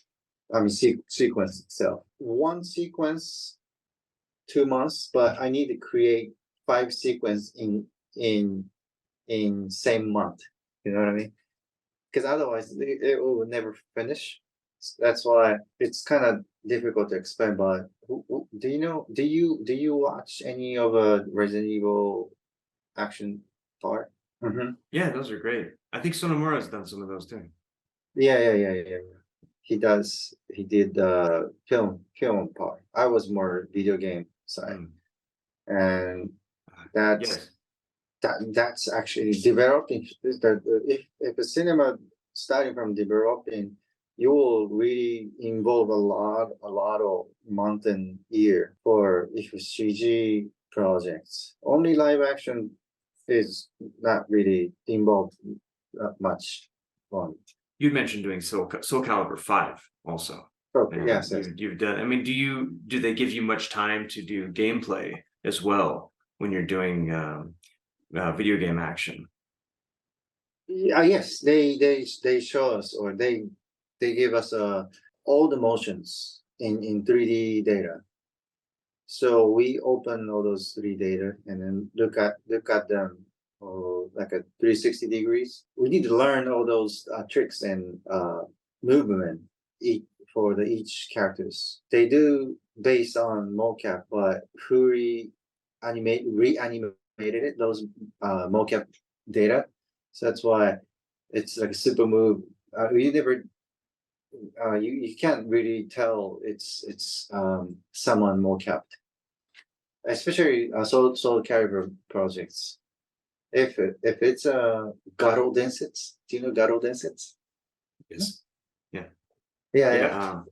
I mean sequence itself. One sequence 2 months, but I need to create 5 sequence in same month. You know what I mean? Because otherwise it will never finish. That's why it's kind of difficult to explain. But do you know? Do you watch any of a Resident Evil action part? Yeah, those are great. I think Sonomura's done some of those too. Yeah. He does. He did film part. I was more video game side, and that's Yes. that's actually developing. That if a cinema starting from developing, you will really involve a lot of month and year for if CG projects. Only live action is not really involved that much on. You mentioned doing Soul Calibur 5 also. Okay, yes. You've done. I mean, do they give you much time to do gameplay as well when you're doing video game action? Yeah, yes, they show us, or they give us all the motions in 3D data. So we open all those 3D data and then look at them like a 360 degrees. We need to learn all those tricks and movement for each characters. They do based on mocap, but who reanimated it, those mocap data. So that's why it's like a super move. You never you can't really tell it's someone mocap, especially soul carrier projects. If it's a Garo Densets, do you know Garo Densets? Yes. Yeah. Yeah.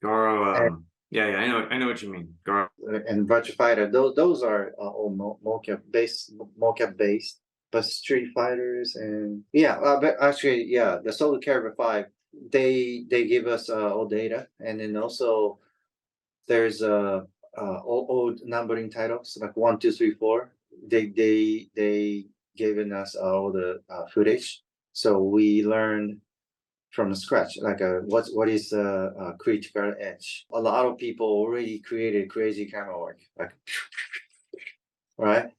Garo. Yeah. I know what you mean. Garo. And Virtua Fighter, those are all mocap based. But Street Fighters and but actually the Soul Calibur 5, they give us all data, and then also there's old numbering titles like 1, 2, 3, 4. They given us all the footage, so we learn from scratch, like what is critical edge. A lot of people already created crazy camera work, like right.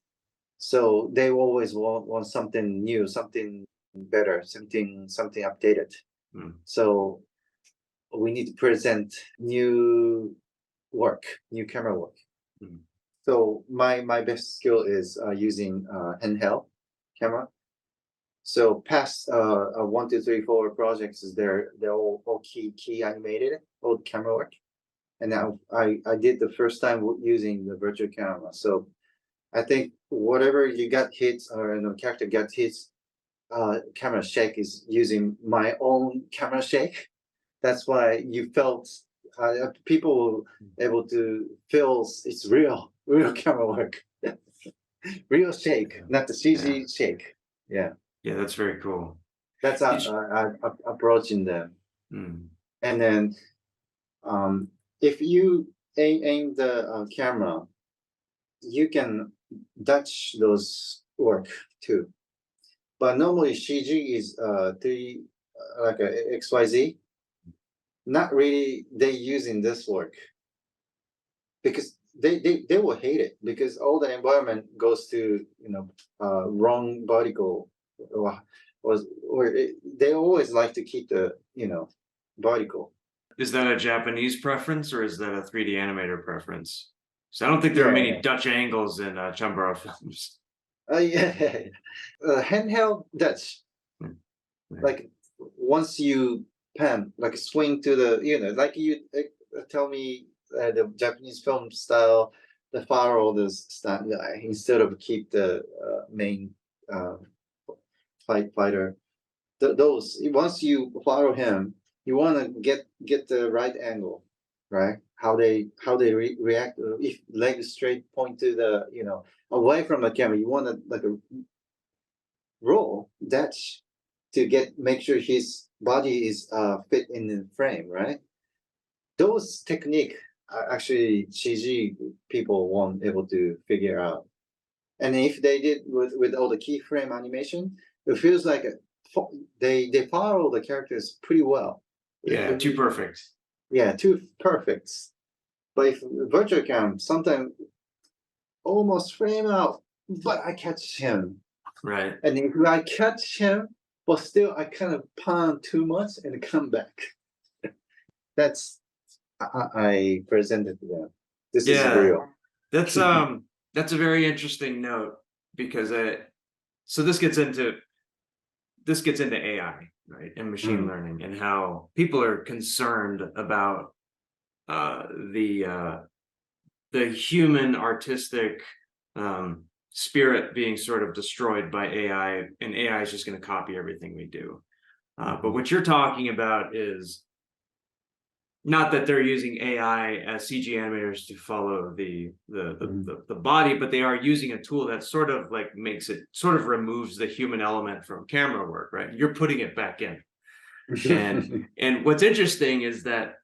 So they always want something new, something better, something updated. So we need to present new camera work. So my best skill is using handheld camera. So past 1, 2, 3, 4 projects is they're all key animated, old camera work, and now I did the first time using the virtual camera. So I think whatever you got hits or character gets hits, camera shake is using my own camera shake. That's why you felt people able to feel it's real camera work, real shake, not the CG shake. Yeah, that's very cool. that's approaching them. And then if you aim the camera, you can touch those work too. But normally CG is three like a XYZ. Not really they using this work because they will hate it because all the environment goes to wrong particle or they always like to keep the particle. Is that a Japanese preference or is that a 3D animator preference? So I don't think there are many Dutch angles in Chambara films. Handheld Dutch. Like once you pan, like swing to the, like you tell me the Japanese film style, the Faro, the stunt guy, instead of keep the main fighter. Those once you follow him, you want to get the right angle, right? How they react. If leg straight point to the away from the camera, you want to like a roll dash to make sure his body is fit in the frame, right? Those technique actually CG people won't able to figure out. And if they did with all the keyframe animation, it feels like they follow the characters pretty well. Yeah, too perfect. Yeah, too perfect. But if virtual cam, sometimes almost frame out, but I catch him. Right. And if I catch him, but still I kind of pan too much and come back. That's I presented to them. This is real. That's a very interesting note because so this gets into AI, right, and machine learning, and how people are concerned about the human artistic spirit being sort of destroyed by AI, and AI is just going to copy everything we do. But what you're talking about is not that they're using AI as CG animators to follow the body, but they are using a tool that sort of like sort of removes the human element from camera work, right? You're putting it back in. And what's interesting is that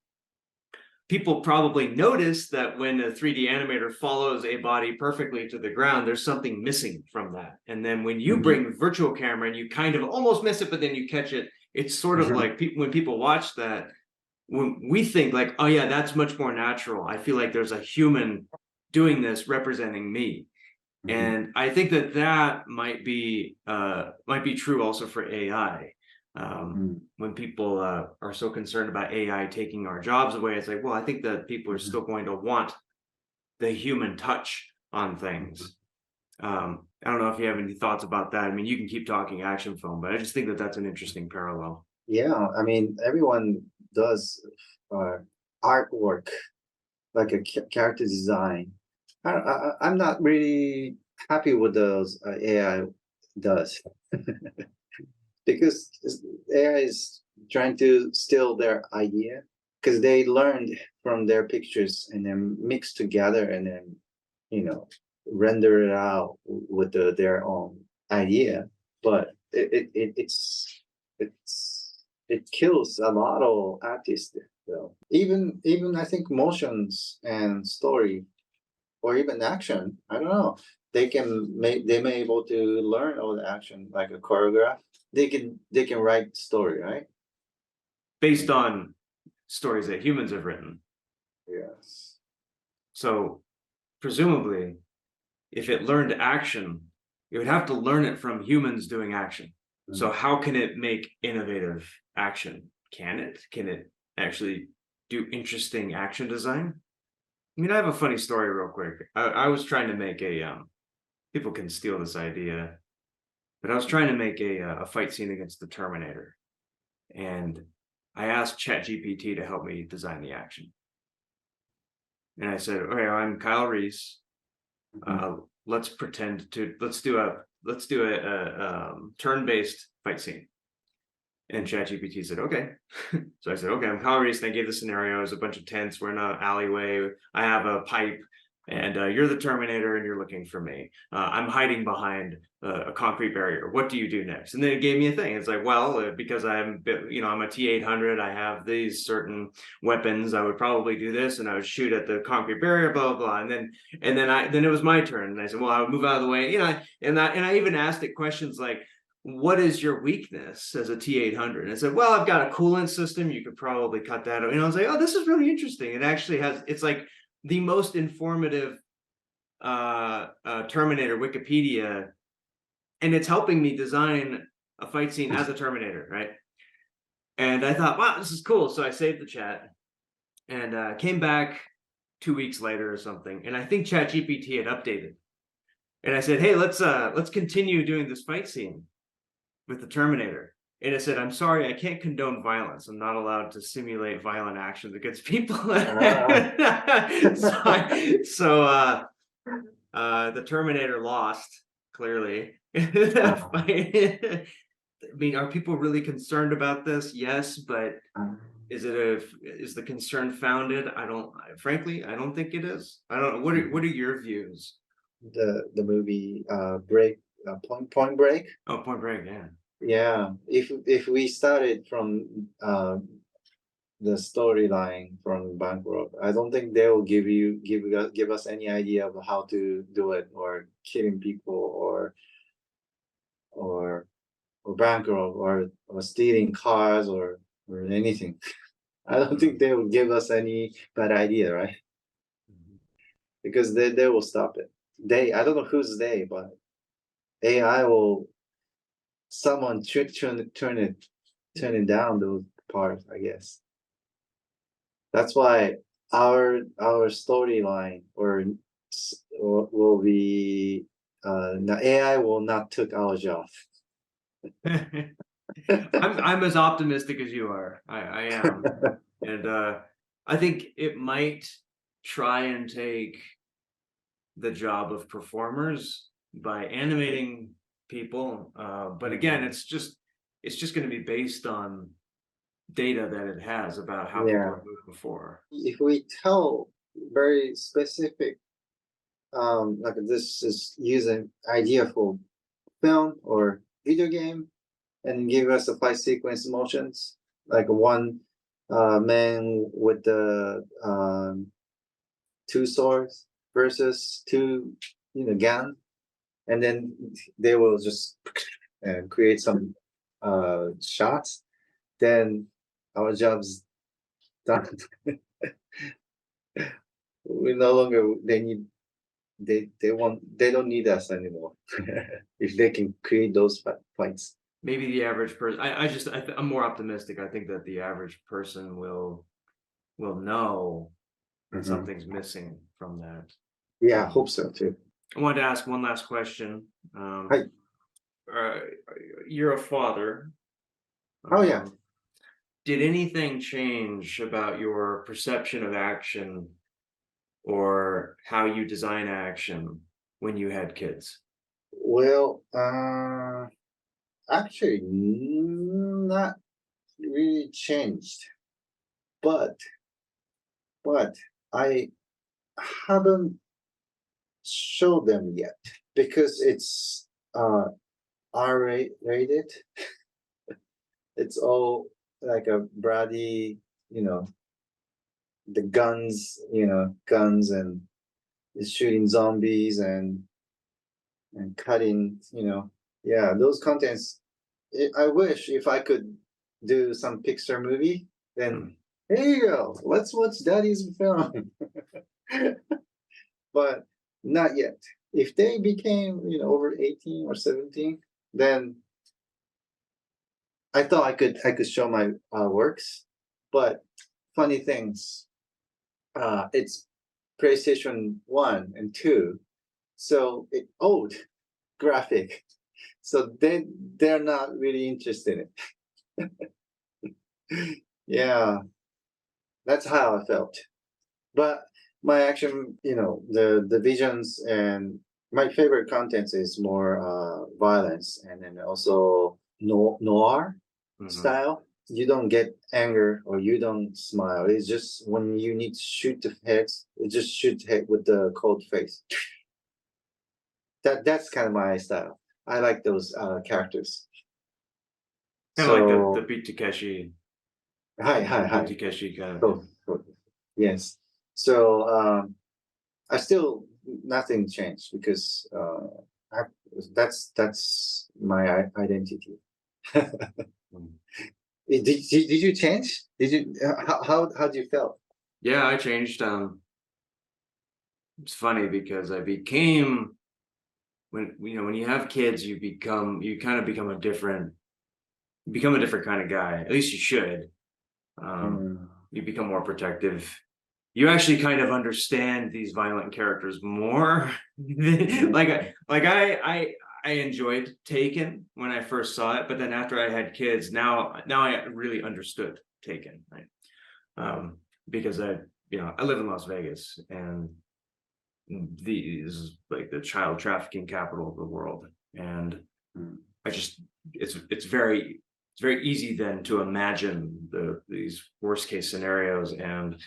people probably notice that when a 3D animator follows a body perfectly to the ground, there's something missing from that. And then when you bring virtual camera and you kind of almost miss it, but then you catch it, it's sort of like when people watch that, when we think like, oh yeah, that's much more natural. I feel like there's a human doing this representing me. And I think that might be true also for AI. When people are so concerned about AI taking our jobs away, it's like, well, I think that people are still going to want the human touch on things. I don't know if you have any thoughts about that. I mean, you can keep talking action film, but I just think that that's an interesting parallel. Yeah, I mean, everyone does artwork, like a character design. I'm not really happy with those AI does. Because AI is trying to steal their idea because they learned from their pictures and then mix together and then render it out with their own idea. But it kills a lot of artists though. Even I think motions and story or even action, I don't know, they may able to learn all the action like a choreograph. They can write story, right? Based on stories that humans have written. Yes. So presumably, if it learned action, it would have to learn it from humans doing action. So how can it make innovative action? Can it actually do interesting action design? I mean, I have a funny story real quick. I was trying to make people can steal this idea, but I was trying to make a fight scene against the Terminator. And I asked ChatGPT to help me design the action. And I said, okay, I'm Kyle Reese. let's do a turn-based fight scene. And ChatGPT said, okay. So I said, okay, I'm Kyle Reese. And I gave the scenarios, a bunch of tents. We're in an alleyway. I have a pipe, and you're the Terminator, and you're looking for me. I'm hiding behind a concrete barrier. What do you do next? And then it gave me a thing. It's like, well, because I'm a T-800. I have these certain weapons. I would probably do this, and I would shoot at the concrete barrier, blah blah blah. And then it was my turn, and I said, well, I would move out of the way. And I even asked it questions like, what is your weakness as a T-800? And I said, well, I've got a coolant system. You could probably cut that out. And I was like, oh, this is really interesting. It actually it's like the most informative Terminator Wikipedia. And it's helping me design a fight scene as a Terminator, right? And I thought, wow, this is cool. So I saved the chat and came back 2 weeks later or something. And I think ChatGPT had updated. And I said, hey, let's continue doing this fight scene with the Terminator. And it said, I'm sorry, I can't condone violence. I'm not allowed to simulate violent actions against people. So the Terminator lost, clearly. I mean, are people really concerned about this? Yes, but is the concern founded? Frankly, I don't think it is. I don't know. What are your views? The movie Point Break. Oh, Point Break, yeah. Yeah, if we started from the storyline from Bankrupt, I don't think they will give us any idea of how to do it, or killing people, or bankrupt, or stealing cars, or anything. I don't think they will give us any bad idea, right? Because they will stop it. I don't know who's they, but AI will. Someone turn it down, those parts, I guess. That's why our storyline will be the AI will not took our job. I'm as optimistic as you are. I am. And I think it might try and take the job of performers by animating people, but again, it's just going to be based on data that it has about how people have moved before. If we tell very specific, like this is using idea for film or video game, and give us a fight sequence motions, like one man with the two swords versus two gun, and then they will just create some shots. Then our job's done. We no longer they don't need us anymore. If they can create those fights. Maybe the average person. I'm more optimistic. I think that the average person will know that something's missing from that. Yeah, I hope so too. I wanted to ask one last question. You're a father. Oh yeah. Did anything change about your perception of action or how you design action when you had kids? Well, actually, not really changed, but I haven't showed them yet because it's R-rated. It's all like a bloody, the guns, and it's shooting zombies and cutting, those contents. I wish if I could do some Pixar movie, then here you go, let's watch Daddy's film. But not yet. If they became, over 18 or 17, then I thought I could show my works. But funny things, it's PlayStation 1 and 2, so it old graphic, so they're not really interested in it. Yeah, that's how I felt. But my action, the visions and my favorite content is more violence, and then also noir style. You don't get anger or you don't smile. It's just when you need to shoot the heads, you just shoot the head with the cold face. That's kind of my style. I like those characters. Kind of like the Beat Takeshi. Hi. Beat Takeshi kind of. Cool. Yes. So I still nothing changed because that's my identity. Did you change? Did you how do you feel? Yeah, I changed. It's funny because I became when you have kids, you kind of become a different kind of guy. At least you should. You become more protective. You actually kind of understand these violent characters more. I enjoyed Taken when I first saw it, but then after I had kids, now I really understood Taken, right? Because I live in Las Vegas, and this is like the child trafficking capital of the world, and it's very easy then to imagine these worst case scenarios, and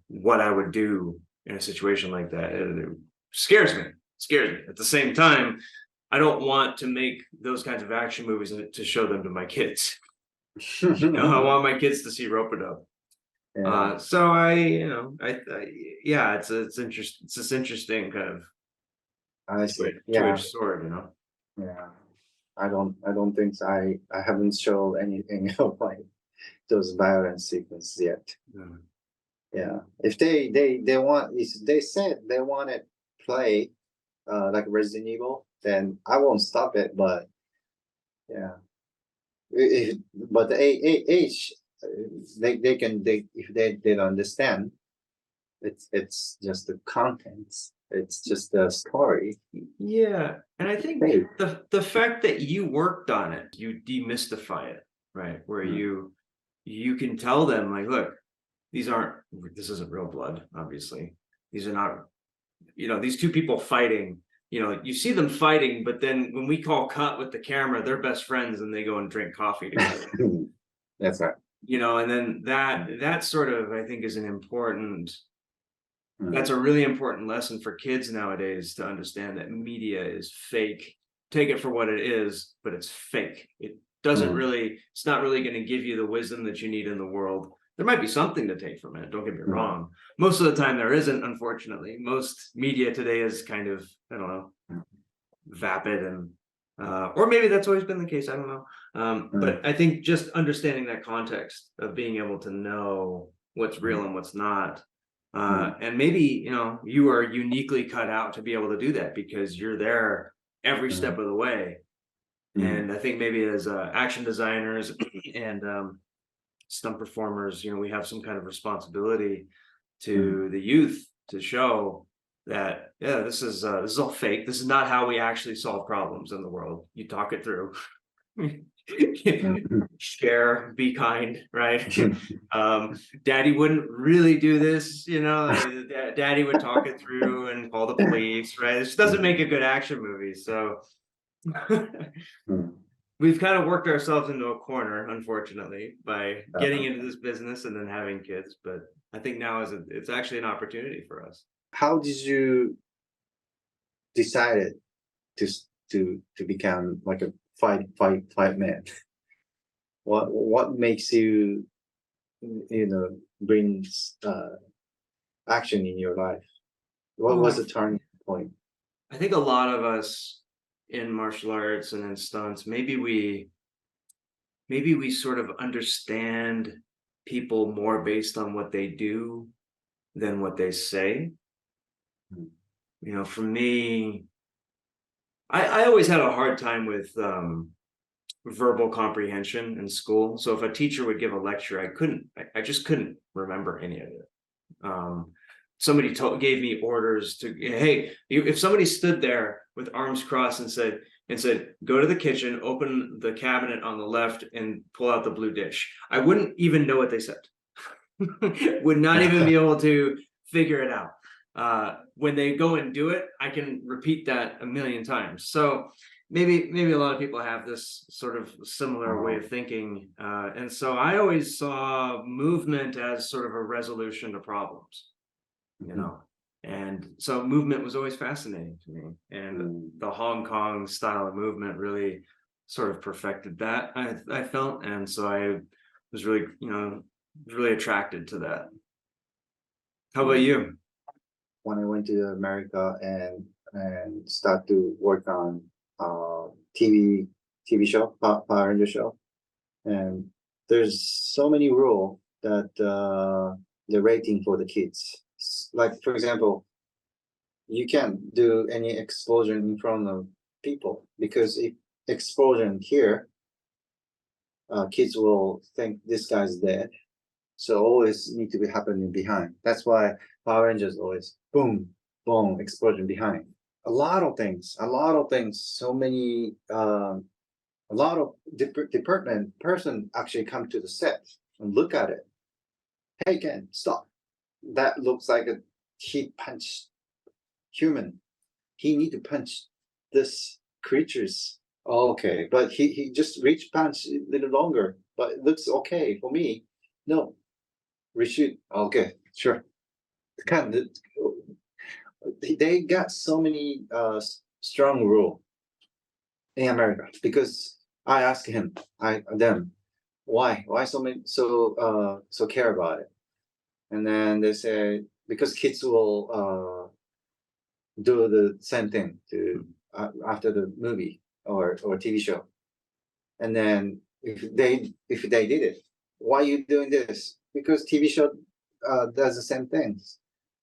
what I would do in a situation like that. It scares me. At the same time, I don't want to make those kinds of action movies to show them to my kids. I want my kids to see rope-a-dope. Yeah. So it's interesting. It's this interesting kind of two-edged sword, Yeah, I don't think so. I haven't shown anything of like those violent sequences yet. Yeah, if they said they want to play like Resident Evil, then I won't stop it. But yeah, but the age, if they don't understand, it's just the contents. It's just the story. Yeah, and I think the fact that you worked on it, you demystify it, right? Where you can tell them like, look, this isn't real blood, obviously. These are not, these two people fighting, you see them fighting, but then when we call cut with the camera, they're best friends and they go and drink coffee together. That's right. And then that sort of, I think, is that's a really important lesson for kids nowadays, to understand that media is fake. Take it for what it is, but it's fake. It doesn't really, it's not really going to give you the wisdom that you need in the world. There might be something to take from it, don't get me wrong. Most of the time there isn't, unfortunately. Most media today is kind of, I don't know, vapid, and or maybe that's always been the case, I don't know. But I think just understanding that context of being able to know what's real and what's not, and maybe you are uniquely cut out to be able to do that because you're there every step of the way. And I think maybe as action designers and stunt performers, we have some kind of responsibility to the youth to show that this is all fake. This is not how we actually solve problems in the world. You talk it through. Share, be kind, right? Daddy wouldn't really do this, Daddy would talk it through and call the police, right? This doesn't make a good action movie. So we've kind of worked ourselves into a corner, unfortunately, by getting into this business and then having kids. But I think now it's actually an opportunity for us. How did you decide to become like a fight man? What makes you bring action in your life? What was the turning point? I think a lot of us in martial arts and in stunts, maybe we sort of understand people more based on what they do than what they say. For me, I always had a hard time with verbal comprehension in school. So if a teacher would give a lecture, I just couldn't remember any of it. Somebody gave me orders to, hey, if somebody stood there with arms crossed and said, go to the kitchen, open the cabinet on the left and pull out the blue dish, I wouldn't even know what they said. Would not even be able to figure it out. when they go and do it, I can repeat that a million times. So maybe a lot of people have this sort of similar way of thinking, and so I always saw movement as sort of a resolution to problems, you know. And so movement was always fascinating to me, and the Hong Kong style of movement really sort of perfected that, I felt, and so I was really, really attracted to that. How about you? When I went to America and start to work on TV show, Power Ranger show, and there's so many rules that the rating for the kids. Like for example, you can't do any explosion in front of people, because if explosion here, kids will think this guy's dead. So always need to be happening behind. That's why Power Rangers always boom, boom, explosion behind. A lot of things, so many, a lot of department person actually come to the set and look at it. Hey, Ken, stop. That looks like he punched human. He need to punch this creatures. Okay, but he just reach punch a little longer, but it looks okay for me. No, reshoot. Okay, sure. Kind of, they got so many strong rule in America, because I asked them why so many so care about it, and then they say because kids will do the same thing to after the movie or TV show, and then if they did it, why are you doing this? Because TV show does the same things.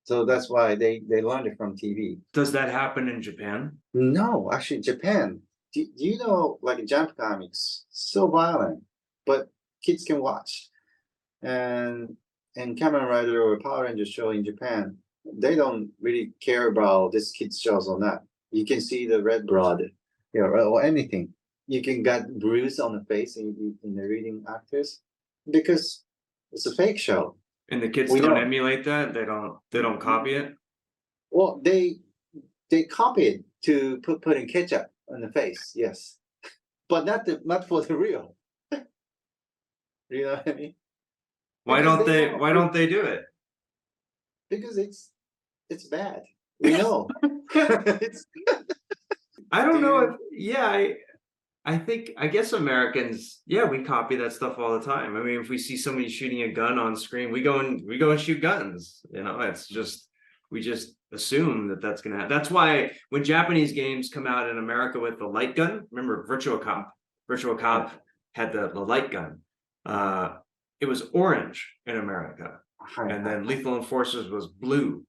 So that's why they learned it from TV. Does that happen in Japan? No, actually, Japan. Do you know, like Jump comics, so violent, but kids can watch. And Kamen Rider or Power Rangers show in Japan, they don't really care about this kids shows or not. You can see the red blood, or anything. You can get bruise on the face in the reading actors, because it's a fake show. And the kids We don't know. emulate that. They don't copy it. Well, they copy it to put in ketchup on the face, yes, but not for the real. You know what I mean? Why Because don't they? know. Why don't they do it? Because it's bad. We know. It's, I don't know if. Yeah, I guess Americans, yeah, we copy that stuff all the time. I mean, if we see somebody shooting a gun on screen, we go and shoot guns. It's just we just assume that that's gonna happen. That's why when Japanese games come out in America with the light gun, remember Virtual Cop had the light gun. It was orange in America, and then Lethal Enforcers was blue.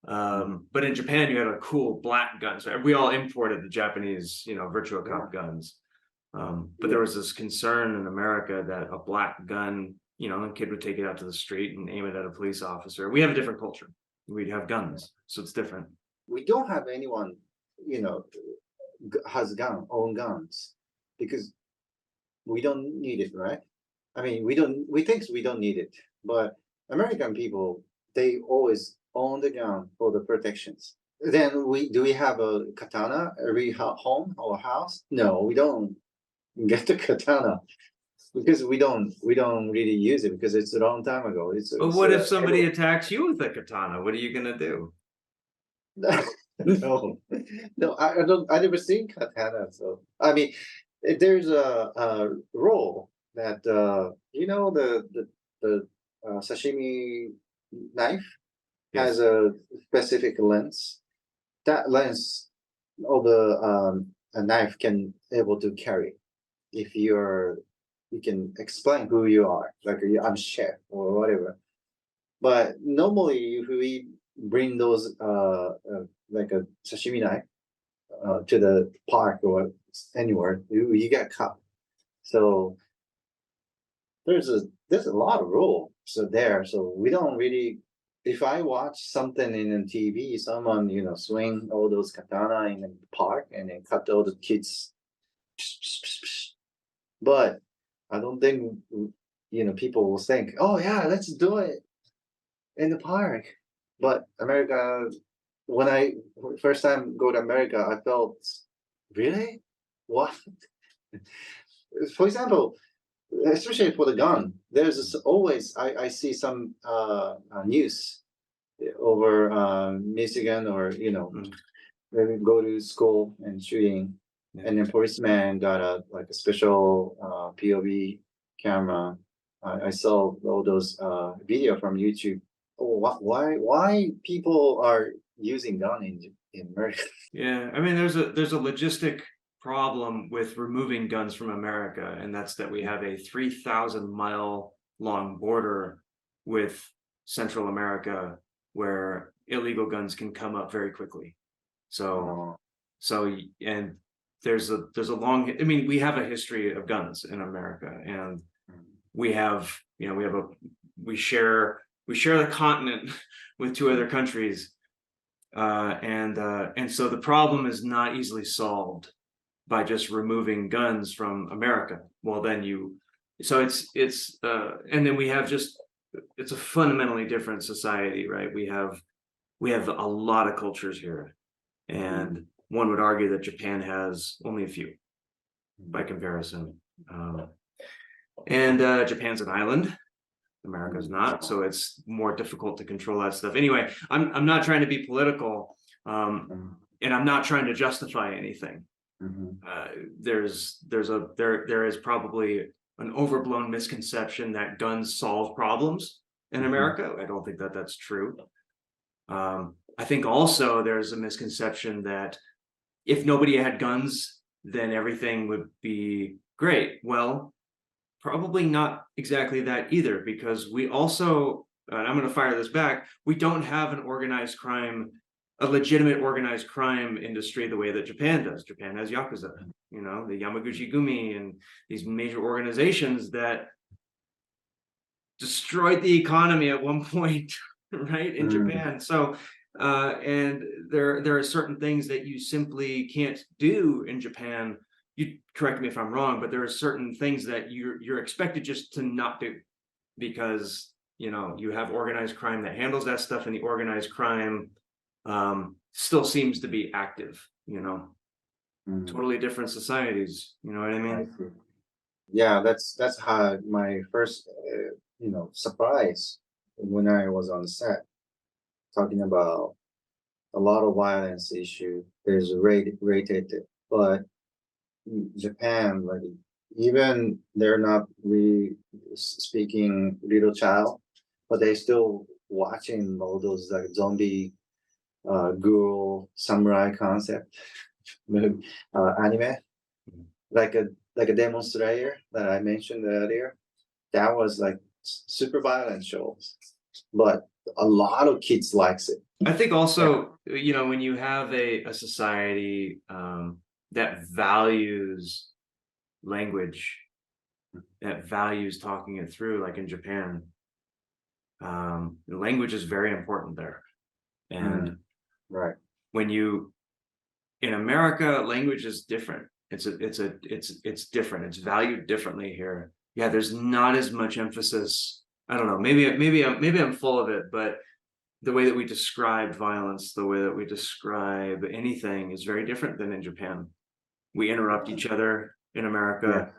But in Japan, you had a cool black gun. So we all imported the Japanese, Virtual Cop guns. But there was this concern in America that a black gun, a kid would take it out to the street and aim it at a police officer. We have a different culture. We'd have guns, so it's different. We don't have anyone, has own guns, because we don't need it, right? I mean, we think we don't need it, but American people, they always own the gun for the protections. Then do we have a katana every home or house? No, we don't get the katana, because we don't really use it, because it's a long time ago. But what if somebody attacks you with a katana? What are you gonna do? No, I never seen katana. So I mean, there's a rule that the sashimi knife has a specific length. That length of the a knife can able to carry, if you can explain who you are, like I'm chef or whatever. But normally, if we bring those like a sashimi knife to the park or anywhere, you get caught. So there's a lot of rules there. So we don't really. If I watch something in TV, someone swing all those katana in the park and then cut all the kids, but I don't think people will think, oh yeah, let's do it in the park. But America, when I first time go to America, I felt, really? What? For example, especially for the gun, there's always, I see some news over Michigan, or maybe go to school and shooting, and then policeman got a special POV camera. I saw all those video from YouTube. Oh, why people are using gun in America? Yeah, I mean, there's a logistic problem with removing guns from America, and that's that we have a 3,000-mile long border with Central America where illegal guns can come up very quickly. So, and there's a long, I mean, we have a history of guns in America, and we have, we share the continent with two other countries. And so the problem is not easily solved by just removing guns from America. Well, then and then we have it's a fundamentally different society, right? We have a lot of cultures here, and one would argue that Japan has only a few by comparison. And Japan's an island. America's not, so it's more difficult to control that stuff. Anyway, I'm not trying to be political, and I'm not trying to justify anything. There is probably an overblown misconception that guns solve problems in America. I don't think that that's true. I think also there's a misconception that if nobody had guns, then everything would be great. Well, probably not exactly that either, because we also, and I'm going to fire this back, we don't have a legitimate organized crime industry the way that Japan does. Japan has Yakuza, the Yamaguchi Gumi, and these major organizations that destroyed the economy at one point, right, in Japan. So, and there are certain things that you simply can't do in Japan. You correct me if I'm wrong, but there are certain things that you're expected just to not do, because you have organized crime that handles that stuff, and the organized crime still seems to be active. Totally different societies. You know what I mean? Yeah, that's how my first surprise when I was on set, talking about a lot of violence issue. There's rated, but Japan, like, even they're not really speaking little child, but they still watching all those like zombie girl samurai concept anime, like a Demon Slayer that I mentioned earlier. That was like super violent shows, but a lot of kids likes it. I think also, when you have a society that values language, that values talking it through, like in Japan, language is very important there. And right, in America, language is different. It's different. It's valued differently here. Yeah, there's not as much emphasis. I don't know. Maybe I'm full of it, but the way that we describe violence, the way that we describe anything is very different than in Japan. We interrupt each other in America.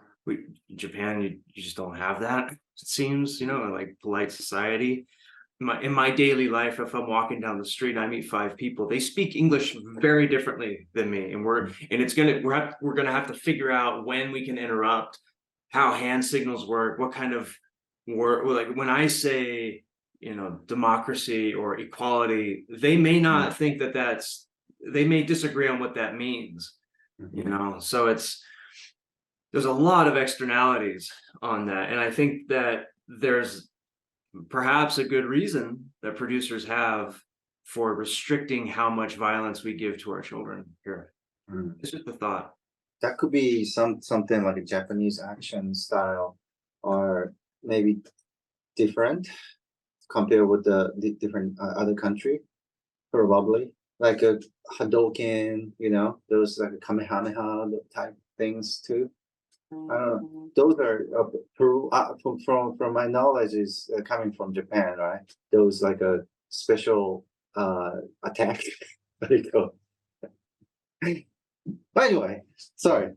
Japan, you just don't have that, it seems, like polite society. In my daily life, if I'm walking down the street and I meet 5 people, they speak English very differently than me. And we're gonna have to figure out when we can interrupt, how hand signals work, what kind of word, like when I say, democracy or equality, they may not think they may disagree on what that means, so there's a lot of externalities on that. And I think that there's perhaps a good reason that producers have for restricting how much violence we give to our children here. It's just a thought. That could be something like a Japanese action style, or maybe different compared with the different other country, probably like a Hadouken, those like a Kamehameha type things too. I don't know. Those are Peru. From my knowledge, is coming from Japan, right? Those like a special attack. There you go. But anyway, sorry.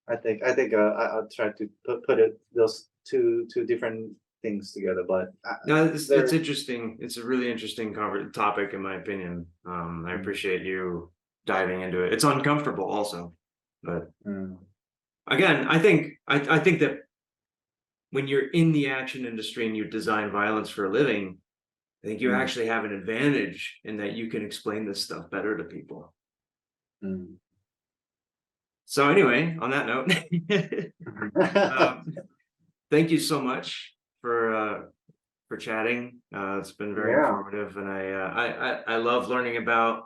I think I'll try to put those two different things together. But no, it's interesting. It's a really interesting topic, in my opinion. I appreciate you diving into it. It's uncomfortable, also, but again, I think that when you're in the action industry and you design violence for a living, I think you actually have an advantage in that you can explain this stuff better to people. So anyway, on that note, thank you so much for chatting. It's been very informative, and I love learning about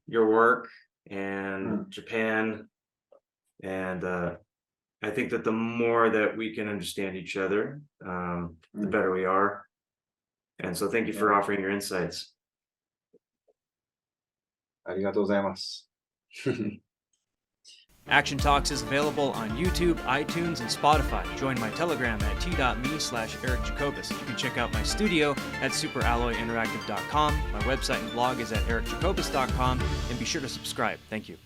your work and Japan, and I think that the more that we can understand each other, the better we are. And so thank you for offering your insights. ありがとうございます。Action Talks is available on YouTube, iTunes, and Spotify. Join my Telegram at t.me/Eric Jacobus. You can check out my studio at superalloyinteractive.com. My website and blog is at ericjacobus.com, and be sure to subscribe. Thank you.